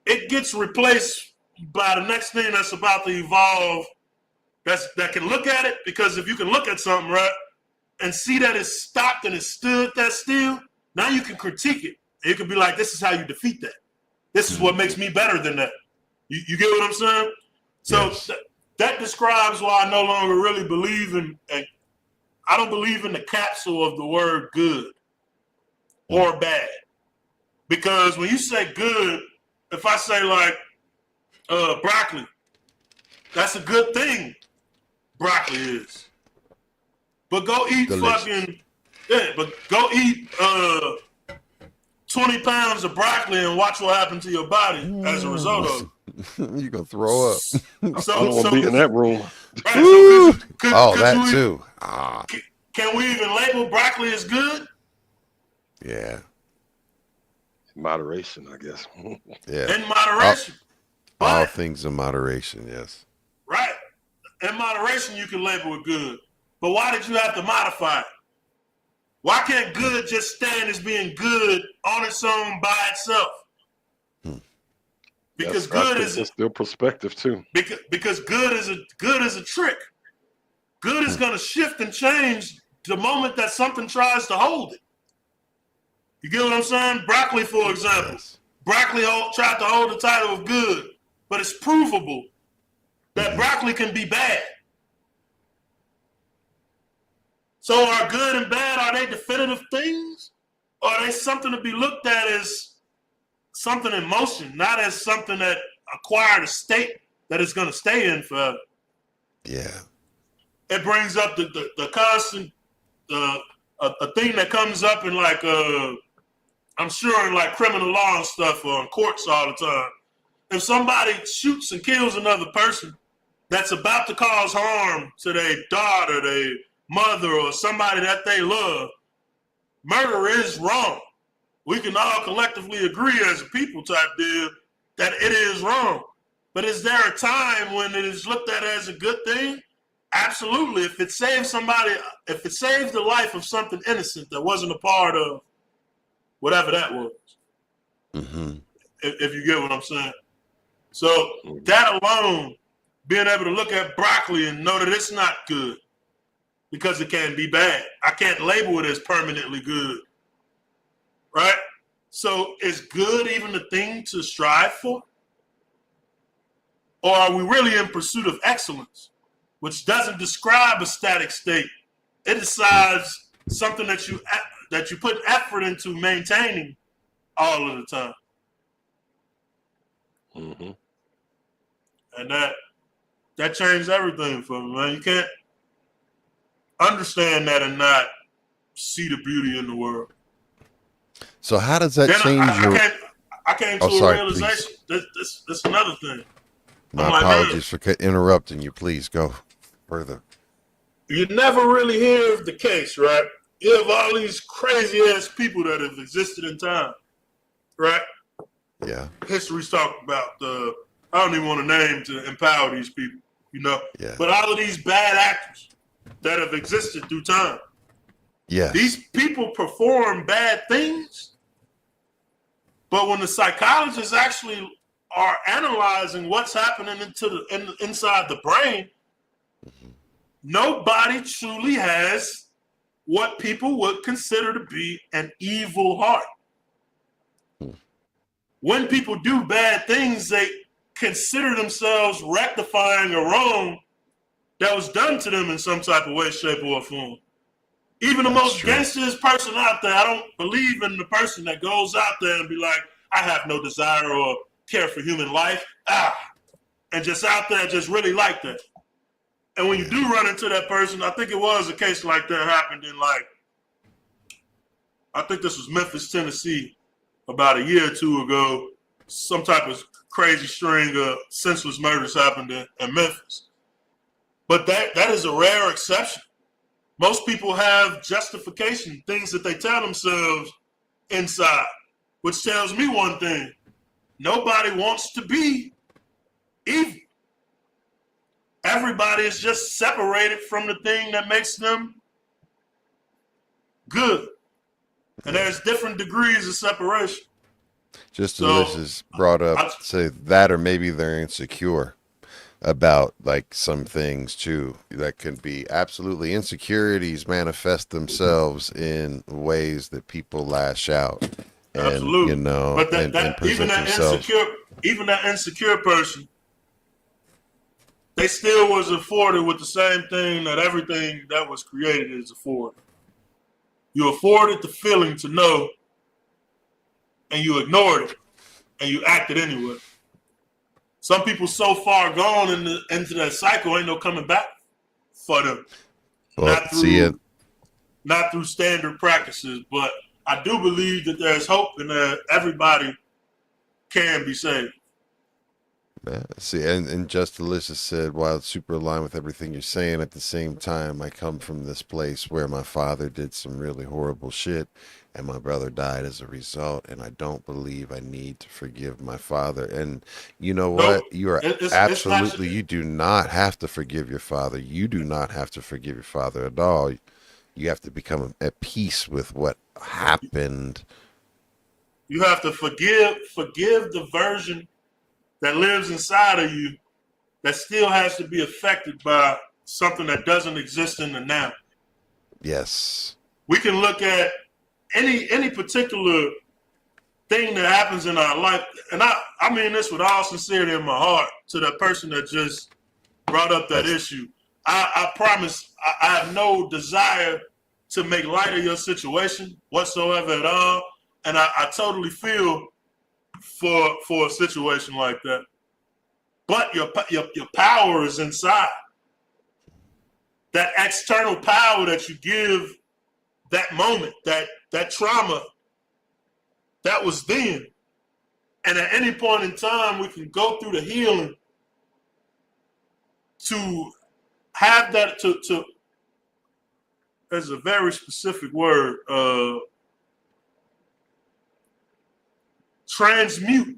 it gets replaced by the next thing that's about to evolve that can look at it. Because if you can look at something, right, and see that it's stopped and it stood that still, now you can critique it. And you can be like, this is how you defeat that. This is what makes me better than that. You get what I'm saying? So Yes. that describes why I no longer really believe in, and I don't believe in the capsule of the word good or bad. Because when you say good, if I say like broccoli, that's a good thing. Broccoli is. But go eat Delicious. but go eat 20 pounds of broccoli and watch what happens to your body as a result of it. You're going to throw up. I don't want to be in that room. Right, so That you, too. Can we even label broccoli as good? Yeah. Moderation, I guess. Yeah. In moderation. All But, things in moderation, yes. right. In moderation, you can label it good. But why did you have to modify it? Why can't good just stand as being good on its own by itself? Because good is still perspective too. because good is a trick. Good is going to shift and change the moment that something tries to hold it. You get what I'm saying? Broccoli, for example. Yes. Broccoli tried to hold the title of good, but it's provable that broccoli can be bad. So are good and bad, are they definitive things? Or are they something to be looked at as something in motion, not as something that acquired a state that it's going to stay in forever? Yeah. It brings up the constant, a thing that comes up in like, I'm sure in like criminal law and stuff or in courts all the time. If somebody shoots and kills another person that's about to cause harm to their daughter, their mother, or somebody that they love, murder is wrong. We can all collectively agree as a people type deal that it is wrong. But is there a time when it is looked at as a good thing? Absolutely. If it saves somebody, if it saves the life of something innocent that wasn't a part of whatever that was. Mm-hmm. If you get what I'm saying. So that alone, being able to look at broccoli and know that it's not good because it can be bad. I can't label it as permanently good. Right? So is good even the thing to strive for? Or are we really in pursuit of excellence, which doesn't describe a static state? It decides something that you put effort into maintaining all of the time. Mm-hmm. And that changed everything for me, man. You can't understand that and not see the beauty in the world. So how does that Then change your... I came to a realization. That's another thing. My apologies for interrupting you. Please go further. You never really hear of the case, right? You have all these crazy ass people that have existed in time, right? Yeah. History's talked about I don't even want to name to empower these people, you know? Yeah. But all of these bad actors that have existed through time. Yes. These people perform bad things, but when the psychologists actually are analyzing what's happening inside the brain, nobody truly has what people would consider to be an evil heart. When people do bad things, they consider themselves rectifying a wrong that was done to them in some type of way, shape, or form. Even the most gangsterest person out there, I don't believe in the person that goes out there and be like, I have no desire or care for human life, and just out there just really like that. And when you do run into that person, I think it was a case like that happened in I think this was Memphis, Tennessee, about a year or two ago. Some type of crazy string of senseless murders happened in Memphis. But that is a rare exception. Most people have justification, things that they tell themselves inside, which tells me one thing. Nobody wants to be evil. everybody is just separated from the thing that makes them good. And there's different degrees of separation. Just So, Delicious brought up, say that, or maybe they're insecure about like some things too. That can be absolutely insecurities manifest themselves in ways that people lash out and absolutely. you know But and present themselves. even that insecure person, they still was afforded with the same thing that everything that was created is afforded. You afforded the feeling to know, and you ignored it, and you acted anyway. Some people so far gone into that cycle, ain't no coming back for them. Well, Not through standard practices, but I do believe that there's hope and that everybody can be saved. Yeah, see, and Just Delicious said, while it's super aligned with everything you're saying, at the same time, I come from this place where my father did some really horrible shit, and my brother died as a result, and I don't believe I need to forgive my father. And you know No, what? You are it's not. absolutely, you do not have to forgive your father. You do not have to forgive your father at all. You have to become at peace with what happened. You have to forgive the version that lives inside of you that still has to be affected by something that doesn't exist in the now. Yes. We can look at any particular thing that happens in our life, and I mean this with all sincerity in my heart to that person that just brought up that issue. I promise I have no desire to make light of your situation whatsoever at all, and I totally feel for a situation like that. But your power is inside. That external power that you give that moment, that trauma, that was then. And at any point in time, we can go through the healing to have that to there's a very specific word, transmute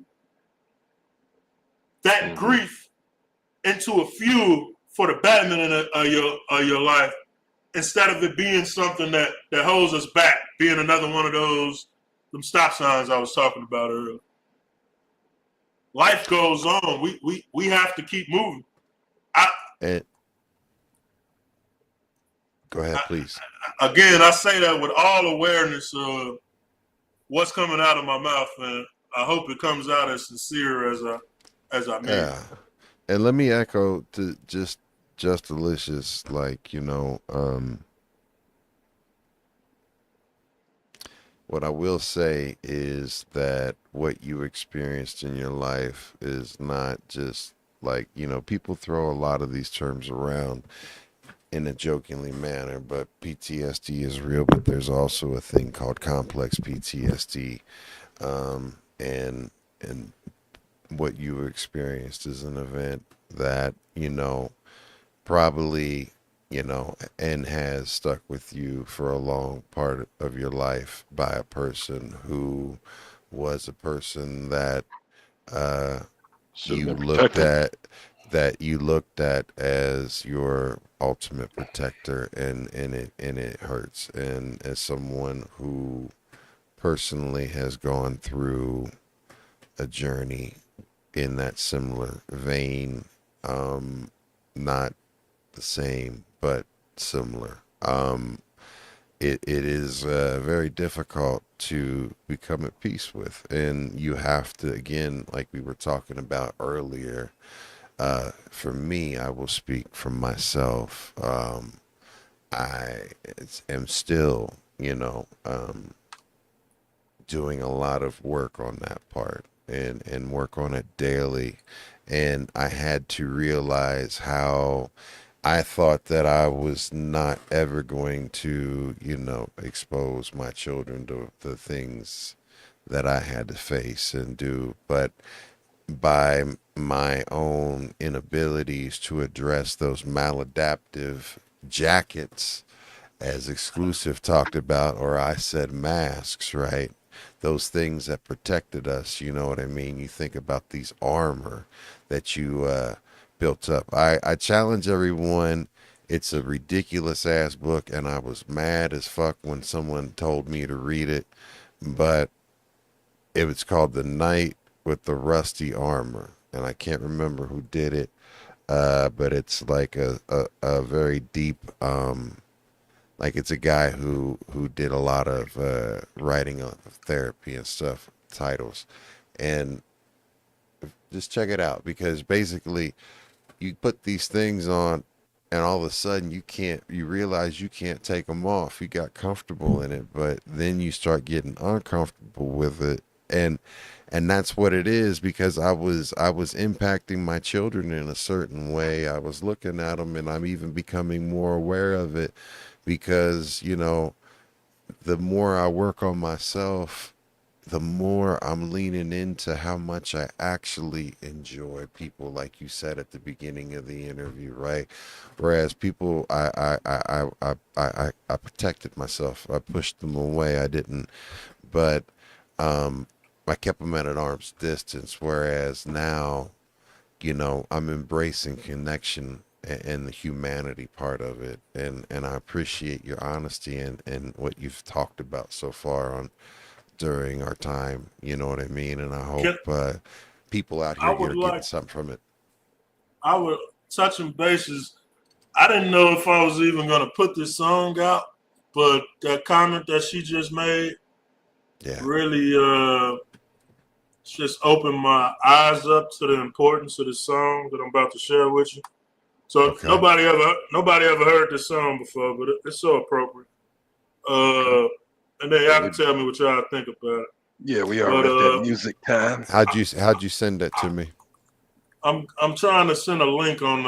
that grief into a fuel for the betterment of your life, instead of it being something that holds us back, being another one of them stop signs I was talking about earlier. Life goes on. We have to keep moving. Go ahead, please. Again, I say that with all awareness of what's coming out of my mouth, and I hope it comes out as sincere as I mean. Yeah. And let me echo to just Delicious, like, what I will say is that what you experienced in your life is not just like, people throw a lot of these terms around in a jokingly manner, but PTSD is real, but there's also a thing called complex PTSD. And what you experienced is an event that, probably, and has stuck with you for a long part of your life by a person who was a person that you looked at as your ultimate protector, and it hurts. And as someone who personally has gone through a journey in that similar vein, not the same but similar, it is very difficult to become at peace with, and you have to, again, like we were talking about earlier, for me, I will speak from myself. I am still, doing a lot of work on that part, and work on it daily. And I had to realize how I thought that I was not ever going to, expose my children to the things that I had to face and do. But by my own inabilities to address those maladaptive jackets, as Exclusive talked about, or I said masks, right? Those things that protected us, you know what I mean? You think about these armor that you built up. I challenge everyone. It's a ridiculous ass book, and I was mad as fuck when someone told me to read it. But it was called The Knight with the Rusty Armor, and I can't remember who did it. But it's like a very deep, like it's a guy who did a lot of writing of therapy and stuff, titles, and just check it out, because basically you put these things on and all of a sudden you realize you can't take them off. You got comfortable in it, but then you start getting uncomfortable with it. And that's what it is, because I was impacting my children in a certain way. I was looking at them, and I'm even becoming more aware of it, because, you know, the more I work on myself, the more I'm leaning into how much I actually enjoy people, like you said at the beginning of the interview, right? Whereas people, I protected myself. I pushed them away. I didn't, but I kept them at an arm's distance. Whereas now, you know, I'm embracing connection and the humanity part of it, and I appreciate your honesty and what you've talked about so far on during our time, you know what I mean? And I hope people out here are getting something from it. I would touching bases. I didn't know if I was even going to put this song out, but that comment that she just made really just opened my eyes up to the importance of this song that I'm about to share with you. So nobody ever heard this song before, but it's so appropriate. And then y'all can tell me what y'all think about it. Yeah, we are at that music time. How'd you send that to me? I'm trying to send a link on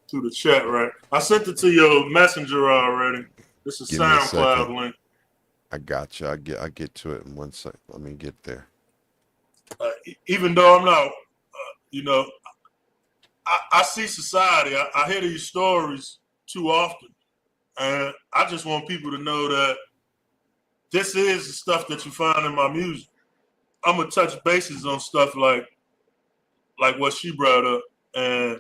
through the chat, right? I sent it to your messenger already. This is SoundCloud link. I got you. I get to it in 1 second. Let me get there. Even though I'm not, you know, I see society. I hear these stories too often, and I just want people to know that this is the stuff that you find in my music. I'm gonna touch bases on stuff like what she brought up, and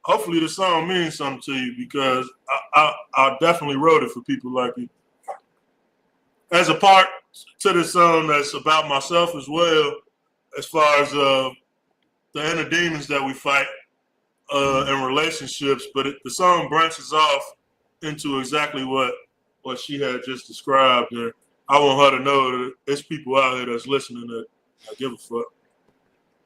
hopefully the song means something to you, because I definitely wrote it for people like you. As a part to this song that's about myself as well, as far as the inner demons that we fight in relationships, but the song branches off into exactly what she had just described there. I want her to know that there's people out here that's listening that give a fuck.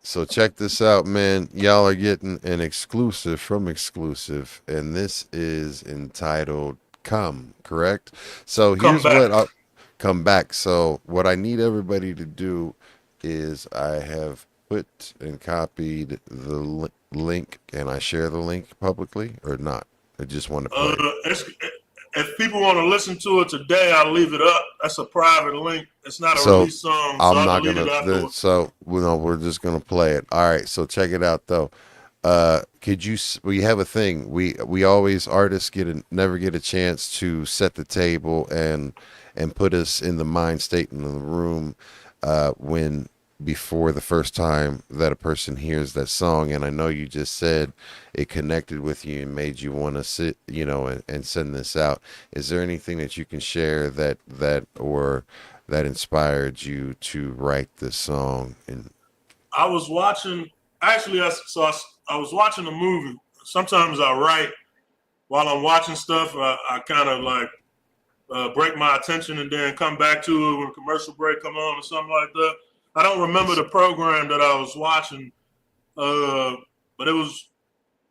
So check this out, man. Y'all are getting an exclusive from Exclusive, and this is entitled Come, correct? So here's what I'll come back. So what I need everybody to do is I have put and copied the link. Can I share the link publicly or not? I just want to play. If people want to listen to it today, I'll leave it up. That's a private link. It's not a release song. So I'm not gonna. So we're just gonna play it. All right. So check it out though. We have a thing. We always artists never get a chance to set the table and put us in the mind state in the room when before the first time that a person hears that song. And I know you just said it connected with you and made you want to sit, you know, and send this out. Is there anything that you can share that inspired you to write this song? And I was watching, actually, I was watching a movie. Sometimes I write while I'm watching stuff. I kind of like break my attention and then come back to it when commercial break come on or something like that. I don't remember the program that I was watching, but it was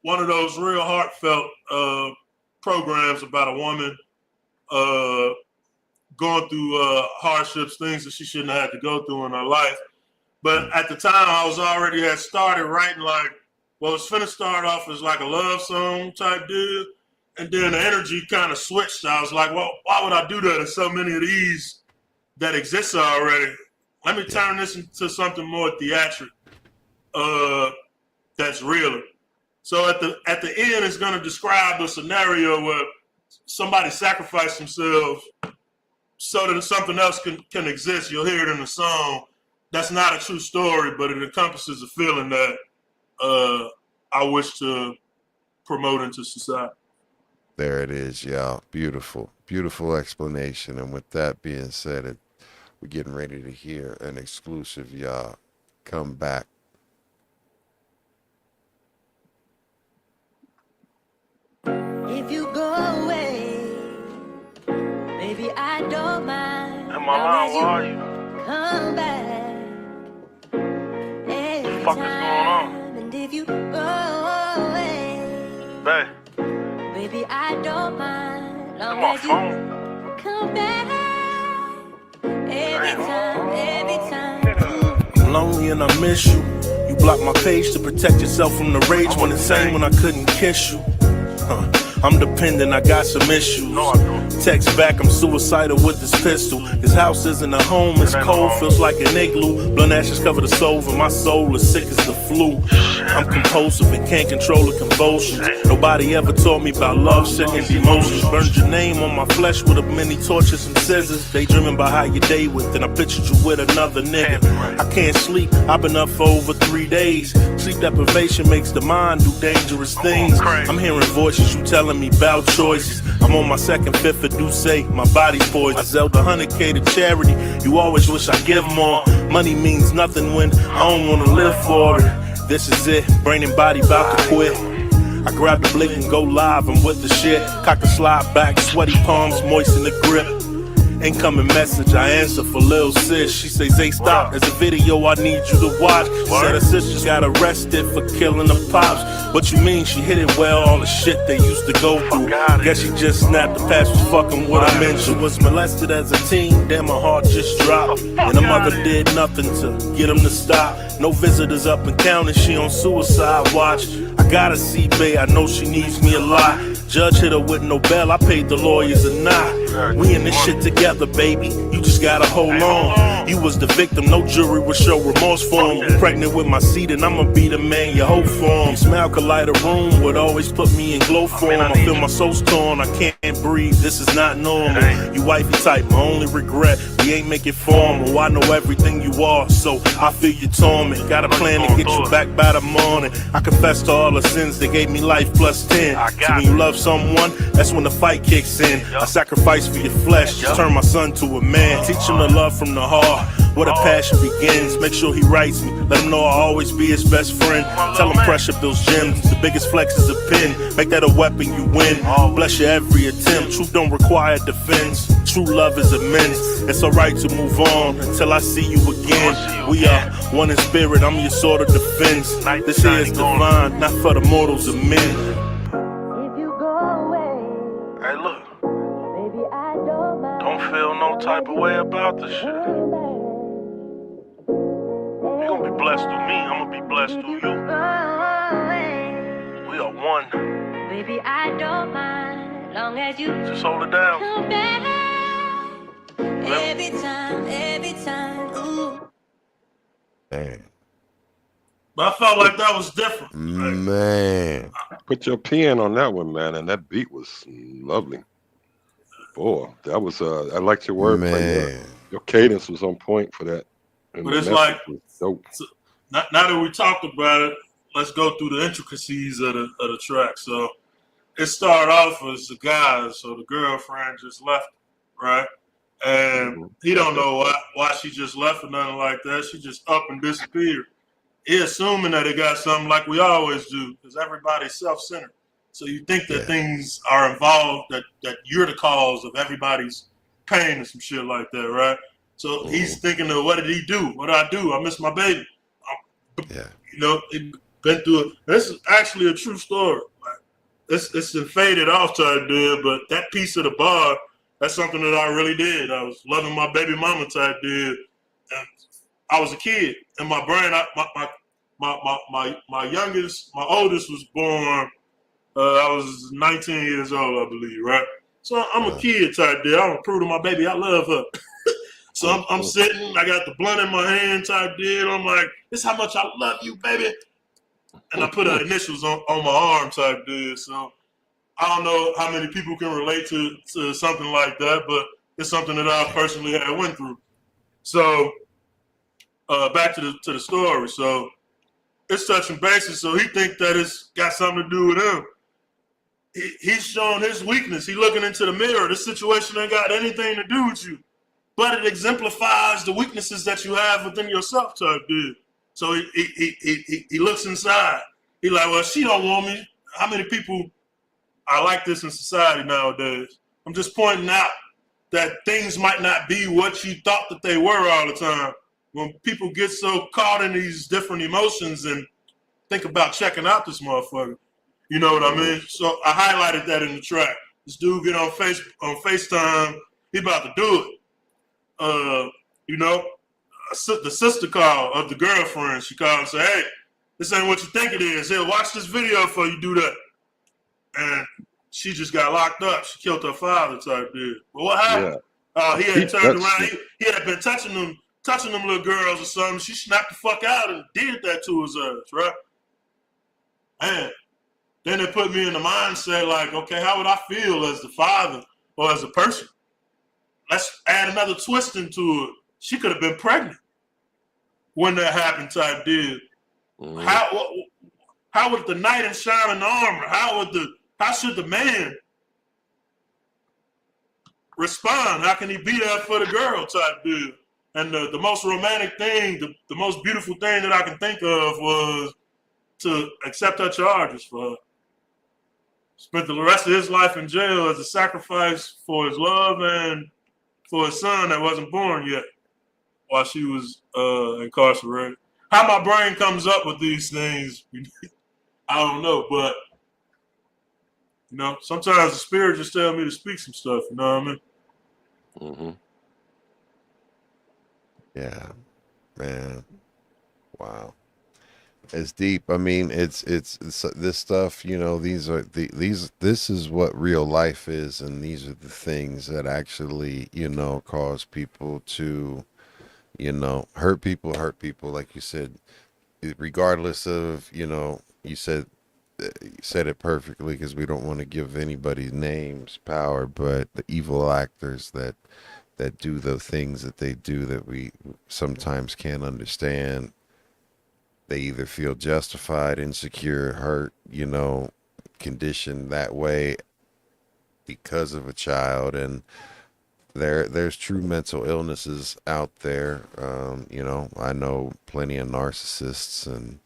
one of those real heartfelt programs about a woman going through hardships, things that she shouldn't have had to go through in her life. But at the time, I was already had started writing it's finna start off as like a love song type deal. And then the energy kind of switched. I was like, well, why would I do that? There's so many of these that exist already. Let me turn this into something more theatric, that's realer. So at the end, it's going to describe a scenario where somebody sacrificed themselves so that something else can exist. You'll hear it in the song. That's not a true story, but it encompasses a feeling that I wish to promote into society. There it is, y'all. Beautiful, beautiful explanation. And with that being said, we're getting ready to hear an exclusive, y'all. Come back. If you go away, maybe I don't mind. Am I lying? Where are you? Come back. Every What the fuck is going on? And if you go away, Babe, baby, I don't mind. Long I'm on as you phone. come back. Every time. I'm lonely and I miss you. You blocked my page to protect yourself from the rage when it's same when I couldn't kiss you. I'm dependent, I got some issues. No, I don't. Text back, I'm suicidal with this pistol. His house isn't a home, it's cold, feels like an igloo. Blunt ashes cover the stove and my soul is sick as the flu. I'm compulsive and can't control the convulsions. Nobody ever taught me about love, sick and emotions. Burned your name on my flesh with a many torches and scissors. Daydreaming about how your day went, then I pictured you with another nigga. I can't sleep, I've been up for over 3 days. Sleep deprivation makes the mind do dangerous things. I'm hearing voices, you telling me about choices. I'm on my second, fifth of Douce, my body's poised. I Zelda 100K to charity, you always wish I give more. Money means nothing when I don't wanna live for it. This is it, brain and body bout to quit. I grab the blick and go live, I'm with the shit. Cock the slide back, sweaty palms, moisten the grip. Incoming message, I answer for Lil Sis. She says, hey, stop, there's a video I need you to watch. She said her sister got arrested for killing her pops. What you mean, she hit it well, all the shit they used to go through. Guess she just snapped, the past was fucking what I meant. She was molested as a teen, damn, my heart just dropped. And her mother did nothing to get him to stop. No visitors up and counting, she on suicide watch. I gotta see Bae, I know she needs me a lot. Judge hit her with no bail, I paid the lawyers a knot. We in this shit together, baby, you just gotta hold on. You was the victim, no jury would show remorse for him. You pregnant with my seed and I'ma be the man you hope for. Your smile could light a room, would always put me in glow form. I feel my soul's torn, I can't breathe, this is not normal. You wifey type, my only regret, we ain't make it formal. I know everything you are, so I feel your torment. Got a plan to get you back by the morning. I confess to all the sins that gave me life plus 10. So when you love someone, that's when the fight kicks in. I sacrifice for your flesh, just turn my son to a man. Teach him to love from the heart, where the passion begins. Make sure he writes me, let him know I'll always be his best friend. Tell him press up those gems, the biggest flex is a pin. Make that a weapon, you win. Bless your every attempt, truth don't require defense. True love is immense, it's alright to move on until I see you again. We are one in spirit, I'm your sword of defense. This here is divine, not for the mortals of men. If you go away, Hey, look, baby, I don't mind. don't feel no type of way about this shit. Come back. You gonna be blessed through me, I'm gonna be blessed If through you you. go away, We are one. baby, I don't mind. Long as you Just hold it down. come back. Every time, ooh. Man. But I felt like that was different. Man. Put your pen on that one, man, and that beat was lovely. Boy, that was I liked your wordplay. Man. Your cadence was on point for that. And But the it's message like- was dope. Now that we talked about it, let's go through the intricacies of the track. So it started off as a guy, so the girlfriend just left, right? And he don't know why she just left or nothing like that. She just up and disappeared. He assuming that it got something like we always do, because everybody's self-centered. So you think that things are involved, that you're the cause of everybody's pain and some shit like that, right? So he's thinking of, what did he do? What did I do? I miss my baby. Yeah. You know, he been through it. This is actually a true story. Like, it's been faded off type deal, but that piece of the bar, that's something that I really did. I was loving my baby mama type deal. And I was a kid. In my brain, my youngest, my oldest was born, I was 19 years old, I believe, right? So I'm a kid type deal. I'm gonna prove to my baby I love her. So I'm sitting, I got the blunt in my hand type deal. I'm like, this is how much I love you, baby. And I put her initials on my arm type deal. So I don't know how many people can relate to something like that, but it's something that I personally had went through. So back to the story. So it's touching bases, so he think that it's got something to do with him. He's showing his weakness. He looking into the mirror. This situation ain't got anything to do with you, but it exemplifies the weaknesses that you have within yourself type deal. So he looks inside. He like, well, she don't want me. How many people are like this in society nowadays? I'm just pointing out that things might not be what you thought that they were all the time. When people get so caught in these different emotions and think about checking out this motherfucker, you know what I mean? So I highlighted that in the track. This dude get on FaceTime, he about to do it. You know, the sister call of the girlfriend, she called and said, hey, this ain't what you think it is. Here, watch this video before you do that. And she just got locked up. She killed her father type deal. But what happened? He had turned around. He had been touching them little girls or something. She snapped the fuck out and did that to his ass, right? And then it put me in the mindset like, okay, how would I feel as the father or as a person? Let's add another twist into it. She could have been pregnant when that happened type deal. Mm-hmm. How would the knight in shining armor, how should the man respond? How can he be there for the girl type deal? And the most romantic thing, the most beautiful thing that I can think of was to accept her charges for her. Spent the rest of his life in jail as a sacrifice for his love and for his son that wasn't born yet while she was incarcerated. How my brain comes up with these things, I don't know, but you know, sometimes the spirit just tells me to speak some stuff, you know what I mean? Mm-hmm. Yeah, man. Wow. It's deep. I mean, it's this stuff, you know, this is what real life is, and these are the things that actually, you know, cause people to, you know, hurt people, like you said, regardless of, you know, you said it perfectly, because we don't want to give anybody's names power, but the evil actors that do the things that they do that we sometimes can't understand, they either feel justified, insecure, hurt, you know, conditioned that way because of a child. And there's true mental illnesses out there. You know, I know plenty of narcissists and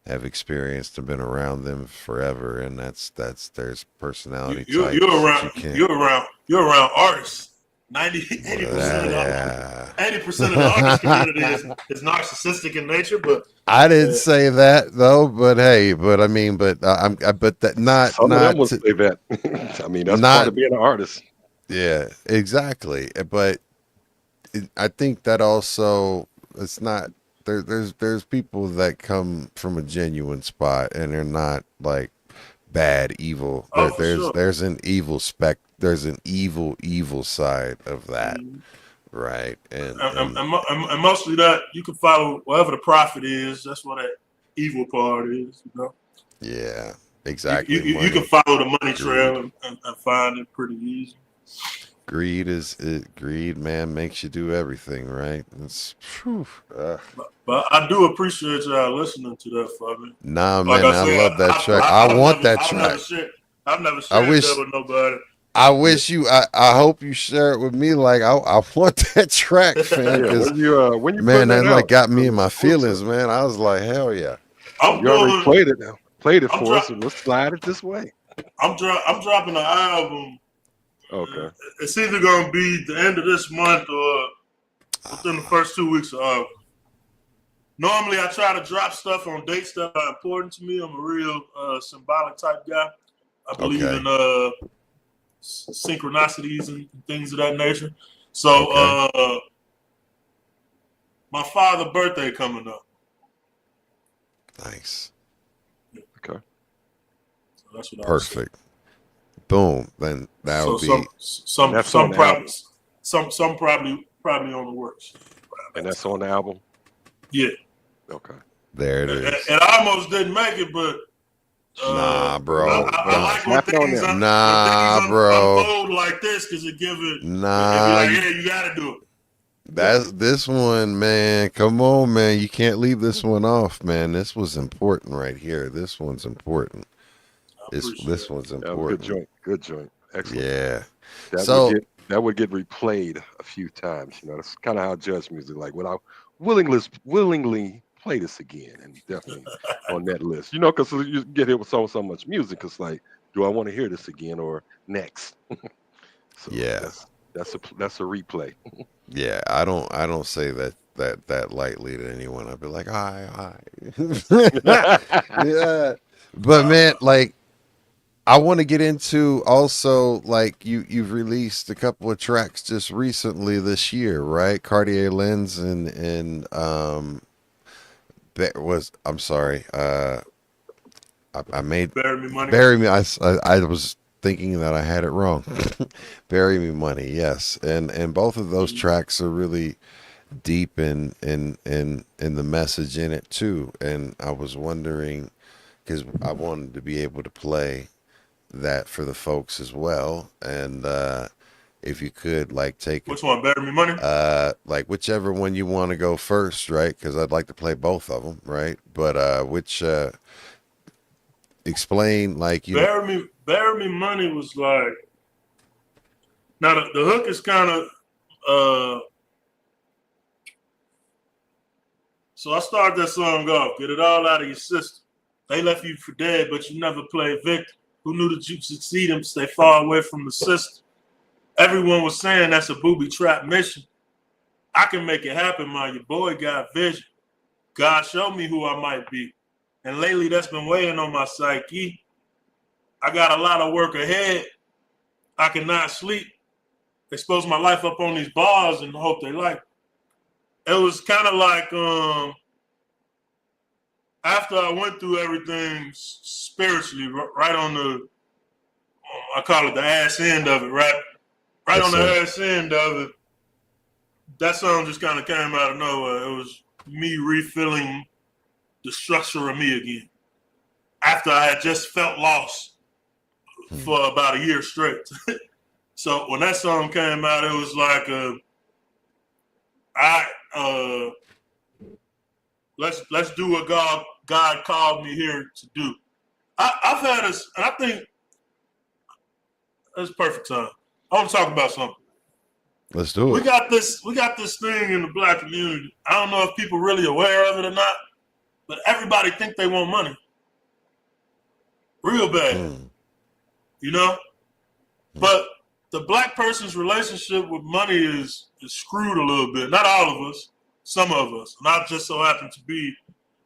have experienced and been around them forever. And there's personality types. You're around artists. 80% of the artist community is narcissistic in nature, but I didn't say that though. But hey, but I mean, but that not some not of them will say that. I mean, that's part of being an artist. Yeah, exactly. But I think that also it's not there's people that come from a genuine spot and they're not like bad, evil. There's an evil there's an evil side of that, right? And mostly that you can follow whatever the prophet is. That's what that evil part is, you know. Yeah, exactly. You can follow the money trail and find it pretty easy. Greed, man, makes you do everything, right? But I do appreciate y'all listening to that for me. Nah, man, I love that track. I want that track. I've never shared that with nobody. I wish you. I hope you share it with me. Like I want that track, man. Yeah, when you man, that like got me in my feelings, man. I was like, hell yeah. You already played it now. Played it for us, and let's slide it this way. I'm dropping an album. Okay. It's either gonna be the end of this month or within the first 2 weeks of August. Normally, I try to drop stuff on dates that are important to me. I'm a real symbolic type guy. I believe in synchronicities and things of that nature. So, my father's birthday coming up. Nice. Okay. So that's what perfect. Boom. Then that would be some probably on the works. And that's on the album. Yeah. Okay. There it is. And I almost didn't make it, but nah, bro. I like when things bro. unfold like this because it give it. Nah. It be like, yeah, you gotta do it. That's this one, man. Come on, man. You can't leave this one off, man. This was important right here. This one's important. I appreciate This it. one's That was a good important. joint. Good joint. Excellent. Yeah. That would So get that would get replayed a few times. You know, that's kind of how judge music. Like, would I willingly play this again? And definitely on that list. You know, because you get hit with so much music. It's like, do I want to hear this again or next? So yeah, that's a replay. yeah. I don't say that lightly to anyone. I'd be like, hi. Yeah. But man, like I want to get into also like you've released a couple of tracks just recently this year, right? Cartier Lens and that was I'm sorry. I made Bury me money. Bury Me. I was thinking that I had it wrong. Bury Me Money, yes, and both of those tracks are really deep in the message in it too. And I was wondering because I wanted to be able to play that for the folks as well, and if you could like take it, Which one? Bury me money. like whichever one you want to go first, right? Because I'd like to play both of them, right? But which explain like you know. Bury me money was like. Now the hook is kind of. So I started that song off. Get it all out of your system. They left you for dead, but you never played victim. Who knew that you'd succeed and stay far away from the system? Everyone was saying that's a booby trap mission. I can make it happen, man. Your boy got vision. God showed me who I might be. And lately that's been weighing on my psyche. I got a lot of work ahead. I cannot sleep. Expose my life up on these bars and hope they like it. It was kind of like after I went through everything spiritually, right on the, I call it the ass end of it, right? Right Yes, on the sir. ass end of it. That song just kind of came out of nowhere. It was me refilling the structure of me again. After I had just felt lost for about a year straight. So when that song came out, it was like, let's do what God called me here to do. I've had this, and I think it's perfect time. I want to talk about something. Let's do We it. got this thing in the black community. I don't know if people really aware of it or not, but everybody think they want money. Real bad. You know? But the black person's relationship with money is screwed a little bit. Not all of us, some of us. And I just so happen to be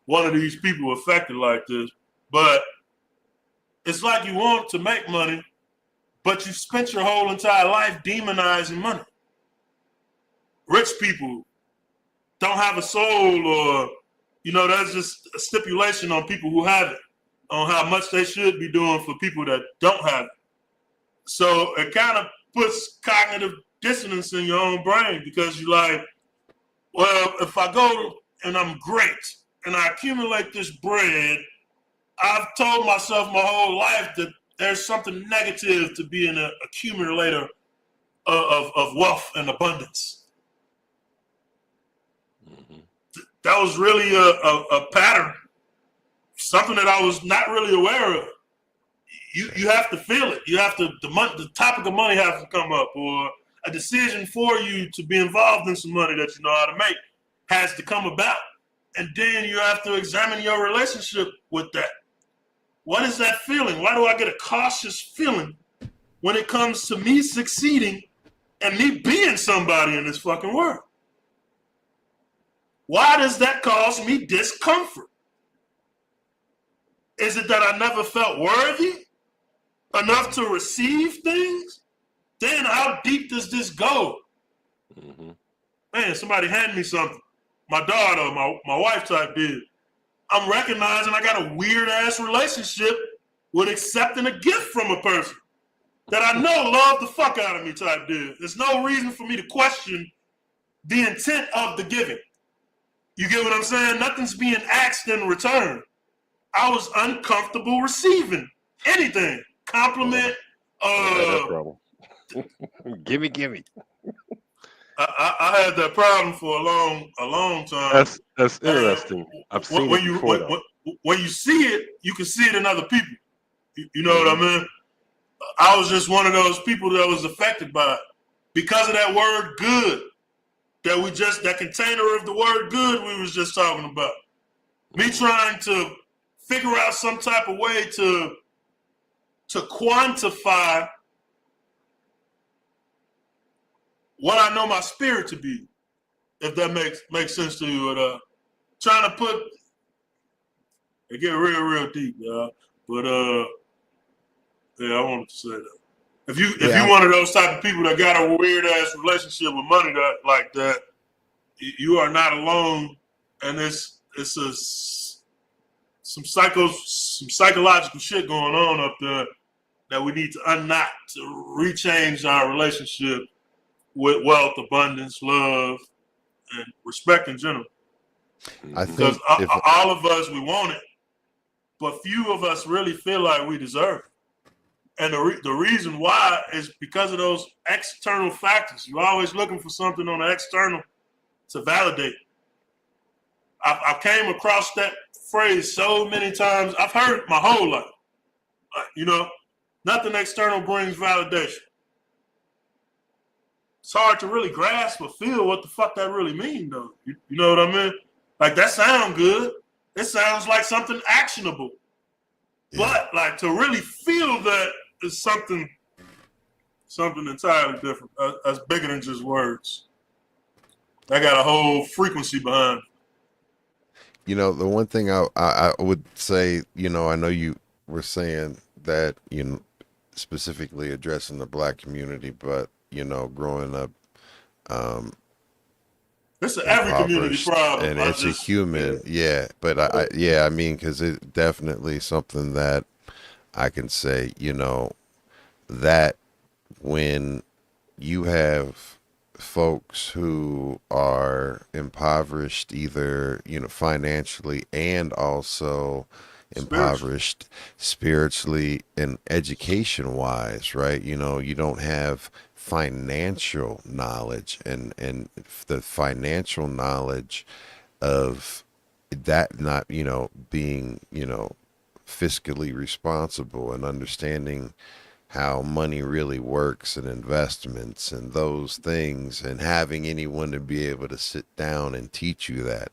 one of these people affected like this. But it's like you want to make money, but you spent your whole entire life demonizing money. Rich people don't have a soul, or, that's just a stipulation on people who have it, on how much they should be doing for people that don't have it. So it kind of puts cognitive dissonance in your own brain because you're like, well, if I go and I'm great and I accumulate this bread, I've told myself my whole life that there's something negative to being an accumulator of wealth and abundance. Mm-hmm. That was really a pattern, something that I was not really aware of. You have to feel it. You have to, the topic of money has to come up, or a decision for you to be involved in some money that you know how to make has to come about. And then you have to examine your relationship with that. What is that feeling? Why do I get a cautious feeling when it comes to me succeeding and me being somebody in this fucking world? Why does that cause me discomfort? Is it that I never felt worthy enough to receive things? Then how deep does this go? Mm-hmm. Man, somebody hand me something. My daughter, my wife type did. I'm recognizing I got a weird ass relationship with accepting a gift from a person that I know love the fuck out of me type did. There's no reason for me to question the intent of the giving. You get what I'm saying? Nothing's being asked in return. I was uncomfortable receiving anything. Compliment. That problem. Gimme. I had that problem for a long time. That's And interesting. I've seen when it you before though. when you see it, you can see it in other people. You know what I Mhm. mean? I was just one of those people that was affected by it because of that word "good." That container of the word "good" we was just talking about. Me trying to figure out some type of way to quantify what I know my spirit to be, if that makes sense to you. Trying to put it get real deep, y'all. But yeah, I wanted to say that. If you one of those type of people that got a weird ass relationship with money like that, you are not alone, and it's some psychological shit going on up there that we need to unknot to rechange our relationship with wealth, abundance, love, and respect in general. I Mhm. Because think if all of us, we want it, but few of us really feel like we deserve it. And the reason why is because of those external factors. You're always looking for something on the external to validate. I came across that phrase so many times. I've heard it my whole life. Nothing external brings validation. It's hard to really grasp or feel what the fuck that really means, though. You know what I mean? Like, that sounds good. It sounds like something actionable. yeah. But, like, to really feel that is something entirely different. That's bigger than just words. That got a whole frequency behind it. The one thing I would say, I know you were saying that, specifically addressing the black community, but, growing up It's an every community impoverished problem. and it's a human, yeah. But I mean, because it's definitely something that I can say, that when you have folks who are impoverished either financially and also impoverished spiritually and education wise, right? You don't have financial knowledge and the financial knowledge of that not being fiscally responsible and understanding how money really works and investments and those things, and having anyone to be able to sit down and teach you that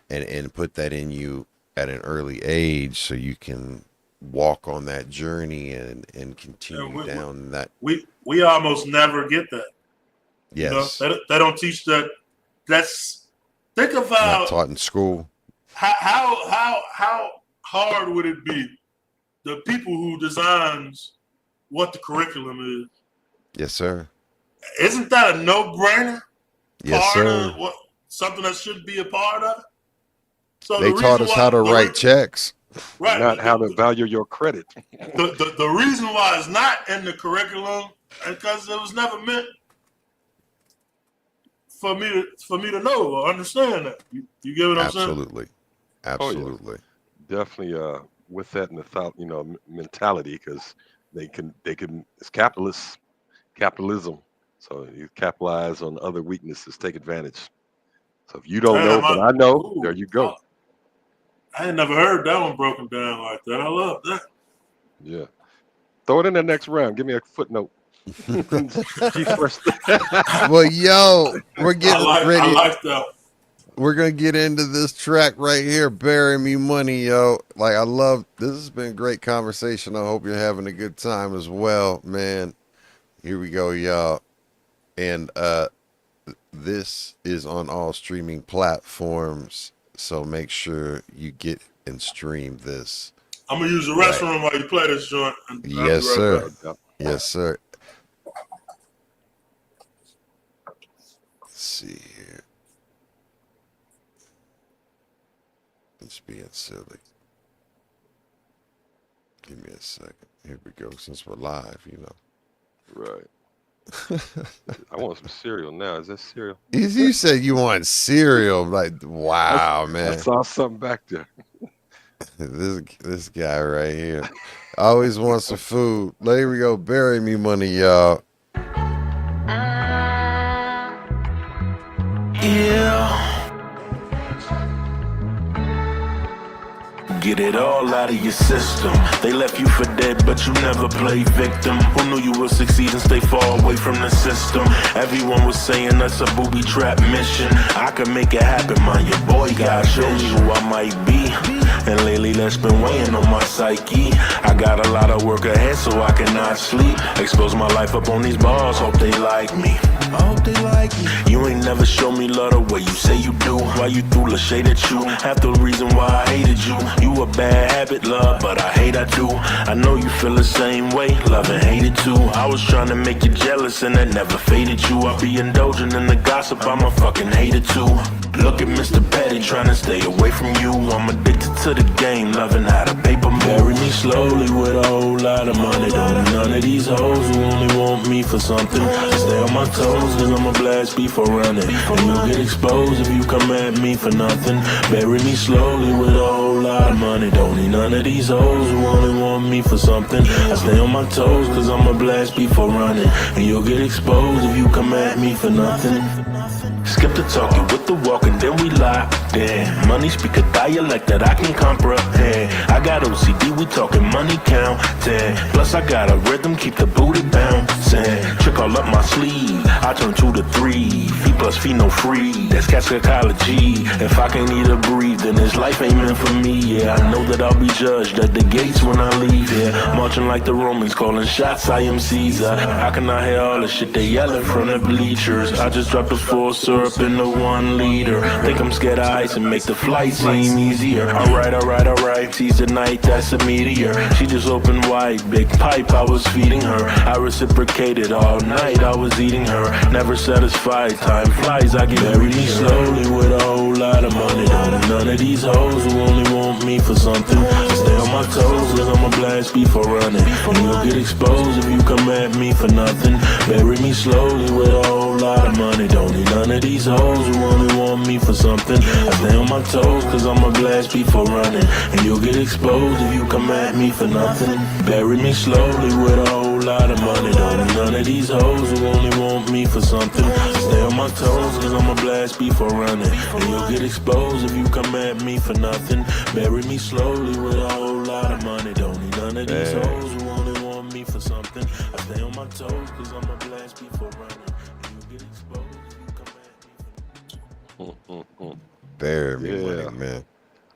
and put that in you at an early age so you can walk on that journey and continue down that. We almost never get that. Yes. They don't teach that. Think Not about taught in school. how hard would it be the people who designs what the curriculum is? Yes, sir. Isn't that a no-brainer? Yes, Part sir. of something that should be a part of. So They taught us how to write checks. right? Not how to value your credit. The reason why it's not in the curriculum is because it was never meant for me to know or understand that. You get what I'm saying? Absolutely. Absolutely. Definitely with that in the thought, mentality, because they can it's capitalism. So you capitalize on other weaknesses, take advantage. So if you don't know, but I know, there you go. I ain't never heard that one broken down like that. I love that. Yeah. Throw it in the next round. Give me a footnote. First. Well, yo, we're getting ready. I like that. We're gonna get into this track right here, "Bury Me Money," yo. Like, I love this. Has been a great conversation. I hope you're having a good time as well, man. Here we go, y'all. And this is on all streaming platforms, so make sure you get and stream this. I'm gonna use the restroom while you play this joint. Yes, sir. Yes, sir. Let's see here. It's being silly. Give me a second. Here we go. Since we're live, Right. I want some cereal now. Is that cereal? You said you want cereal. Like, wow, man. I saw something back there. This guy right here always wants some food. There we go. "Bury Me Money," y'all. Yeah. Get it all out of your system. They left you for dead, but you never played victim. Who knew you would succeed and stay far away from the system? Everyone was saying that's a booby trap mission. I can make it happen, man. Your boy God showed me who I might be. And lately that's been weighing on my psyche. I got a lot of work ahead, so I cannot sleep. Expose my life up on these bars, hope they like me. I hope they like me. You ain't never show me love the way you say you do. Why you threw the shade at you? Half the reason why I hated you. You a bad habit, love, but I hate I do. I know you feel the same way, love and hate it too. I was trying to make you jealous and that never faded you. I be indulging in the gossip, I'm a fucking hater too. Look at Mr. Petty trying to stay away from you. I'm addicted to the game, loving how to paper move. Bury me slowly with a whole lot of money. Don't need none of these hoes who only want me for something. Stay on my toes, cause I'm a blast before running. And you'll get exposed if you come at me for nothing. Bury me slowly with a whole lot of money. Don't need none of these hoes who only want me for something. I stay on my toes, cause I'm a blast before running. And you'll get exposed if you come at me for nothing. Skip the talking with the walking, then we locked in. Money speak a dialect that I can comprehend. I got OCD, we talking money counting. Plus I got a rhythm, keep the booty bouncing. Trick all up my sleeve, I turn 2 to 3. Fee plus fee no free, that's catch psychology. If I can't eat or breathe, then this life ain't meant for me. Yeah, I know that I'll be judged at the gates when I leave here. Marching like the Romans, calling shots, I am Caesar. How can I hear all the shit they yelling from the bleachers? I just dropped a full syrup in the 1 liter. Think I'm scared of ice and make the flight seem easier. Alright, tease the night, that's a meteor. She just opened wide, big pipe, I was feeding her. I reciprocated all night, I was eating her. Never satisfied, time flies, I get bury me slowly with a whole lot of money. Don't need none of these hoes who only want me for something. Stay on my toes, cause I'm a blast before running. And you'll get exposed if you come at me for nothing. Bury me slowly with a whole lot of money. Don't need none of these hoes who only want me for something. I stay on my toes, cause I'm a blast before running. And you'll get exposed if you come at me for nothing. Bury me slowly with a whole lot of money. Don't need none of these hoes who only want me for something. Stay on my toes, cause I'm a blast before running. And you'll get exposed if you come at me for nothing. Bury me slowly with a whole lot of money. Don't need none of these hoes who only want me for something. I stay on my toes, cause I'm a blast before running. And you'll get exposed if you come at me for nothing. Bury me, money, man.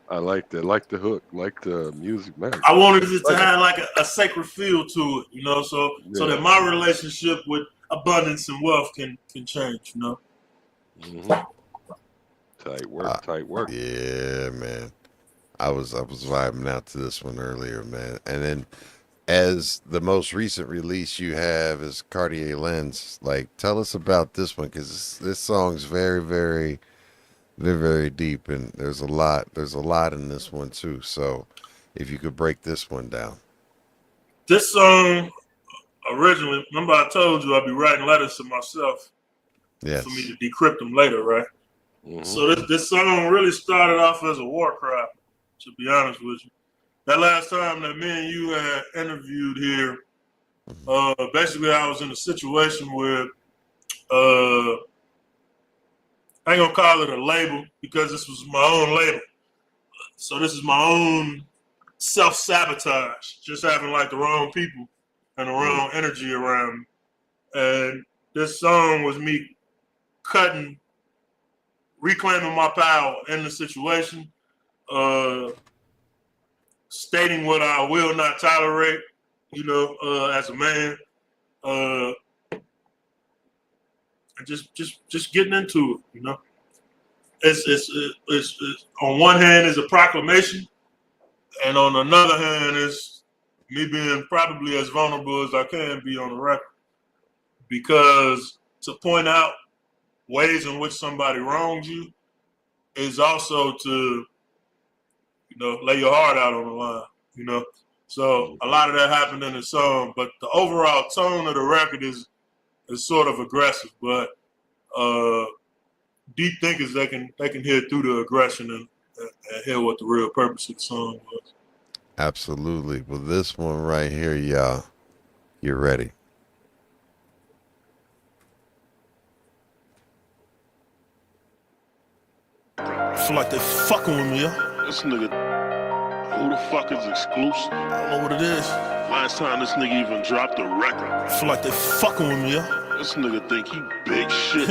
I like that. Like the hook. Like the music, man. I wanted it to have like a sacred feel to it, you know, so that my relationship with abundance and wealth can change, you know. Tight work. Yeah, man. I was vibing out to this one earlier, man. And then as the most recent release you have is Cartier Lens. Like, tell us about this one, because this song's very, very, very, very deep, and there's a lot in this one too. So if you could break this one down. This song originally, remember I told you I'd be writing letters to myself for me to decrypt them later, right? So this song really started off as a war cry, to be honest with you. That last time that me and you had interviewed here, basically I was in a situation where I ain't gonna call it a label because this was my own label. So this is my own self-sabotage, just having like the wrong people and the wrong energy around me. And this song was me reclaiming my power in the situation, stating what I will not tolerate, you know, as a man, and just getting into it, you know. It's on one hand is a proclamation, and on another hand is me being probably as vulnerable as I can be on the record, because to point out ways in which somebody wronged you is also to, you know, lay your heart out on the line, you know. So a lot of that happened in the song, but the overall tone of the record is sort of aggressive, but deep thinkers they can hear through the aggression and hear what the real purpose of the song was. Absolutely. Well, this one right here, y'all, you're ready. feel like they fucking with me, yo. This nigga, who the fuck is exclusive? I don't know what it is. Last time this nigga even dropped a record. I feel like they fucking with me, yo. This nigga think he big shit.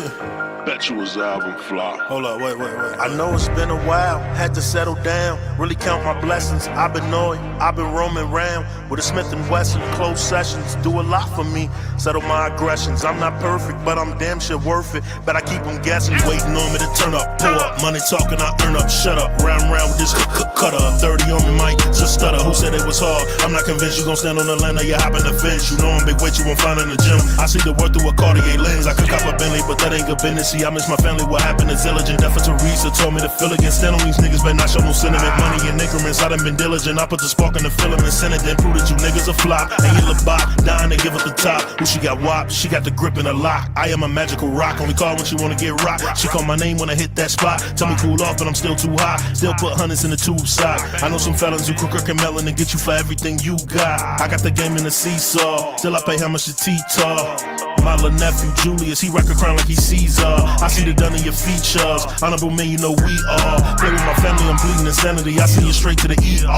Bet you his album flop. Hold up, wait. I know it's been a while, had to settle down, really count my blessings. I've been knowing, I've been roaming round with a Smith & Wesson, close sessions, do a lot for me, settle my aggressions. I'm not perfect, but I'm damn sure worth it. Bet I keep them guessing, waiting on me to turn up, pull up, money talking, I earn up, shut up, round with this cutter, 30 on me, mic, just stutter. Who said it was hard? I'm not convinced you gon' stand on the land or you hopping the fence. You know I'm big weight, you won't find in the gym. I see the worth through a Cartier lens. I could cop a Bentley, but that ain't good business. See, I miss my family. What happened is diligent. Effort to Teresa told me to feel again. Stand on these niggas, but not show no sentiment. Money in increments. I done been diligent. I put the spark in the filament. Send it, then prove that you niggas a flop. And you look bop, dying to give up the top. Who she got whopped? She got the grip in the lock. I am a magical rock. Only call when she wanna get rocked. She call my name when I hit that spot. Tell me cool off, but I'm still too high. Still put hundreds in the tube side. I know some felons who crook and melon and get you for everything you got. I got the game in the seesaw. Still I pay how much the T-Tar. My little nephew Julius, he rock a crown like he Caesar. I see the done in your features. Honorable man, you know we are. Play with my family, I'm bleeding insanity. I send you straight to the ER.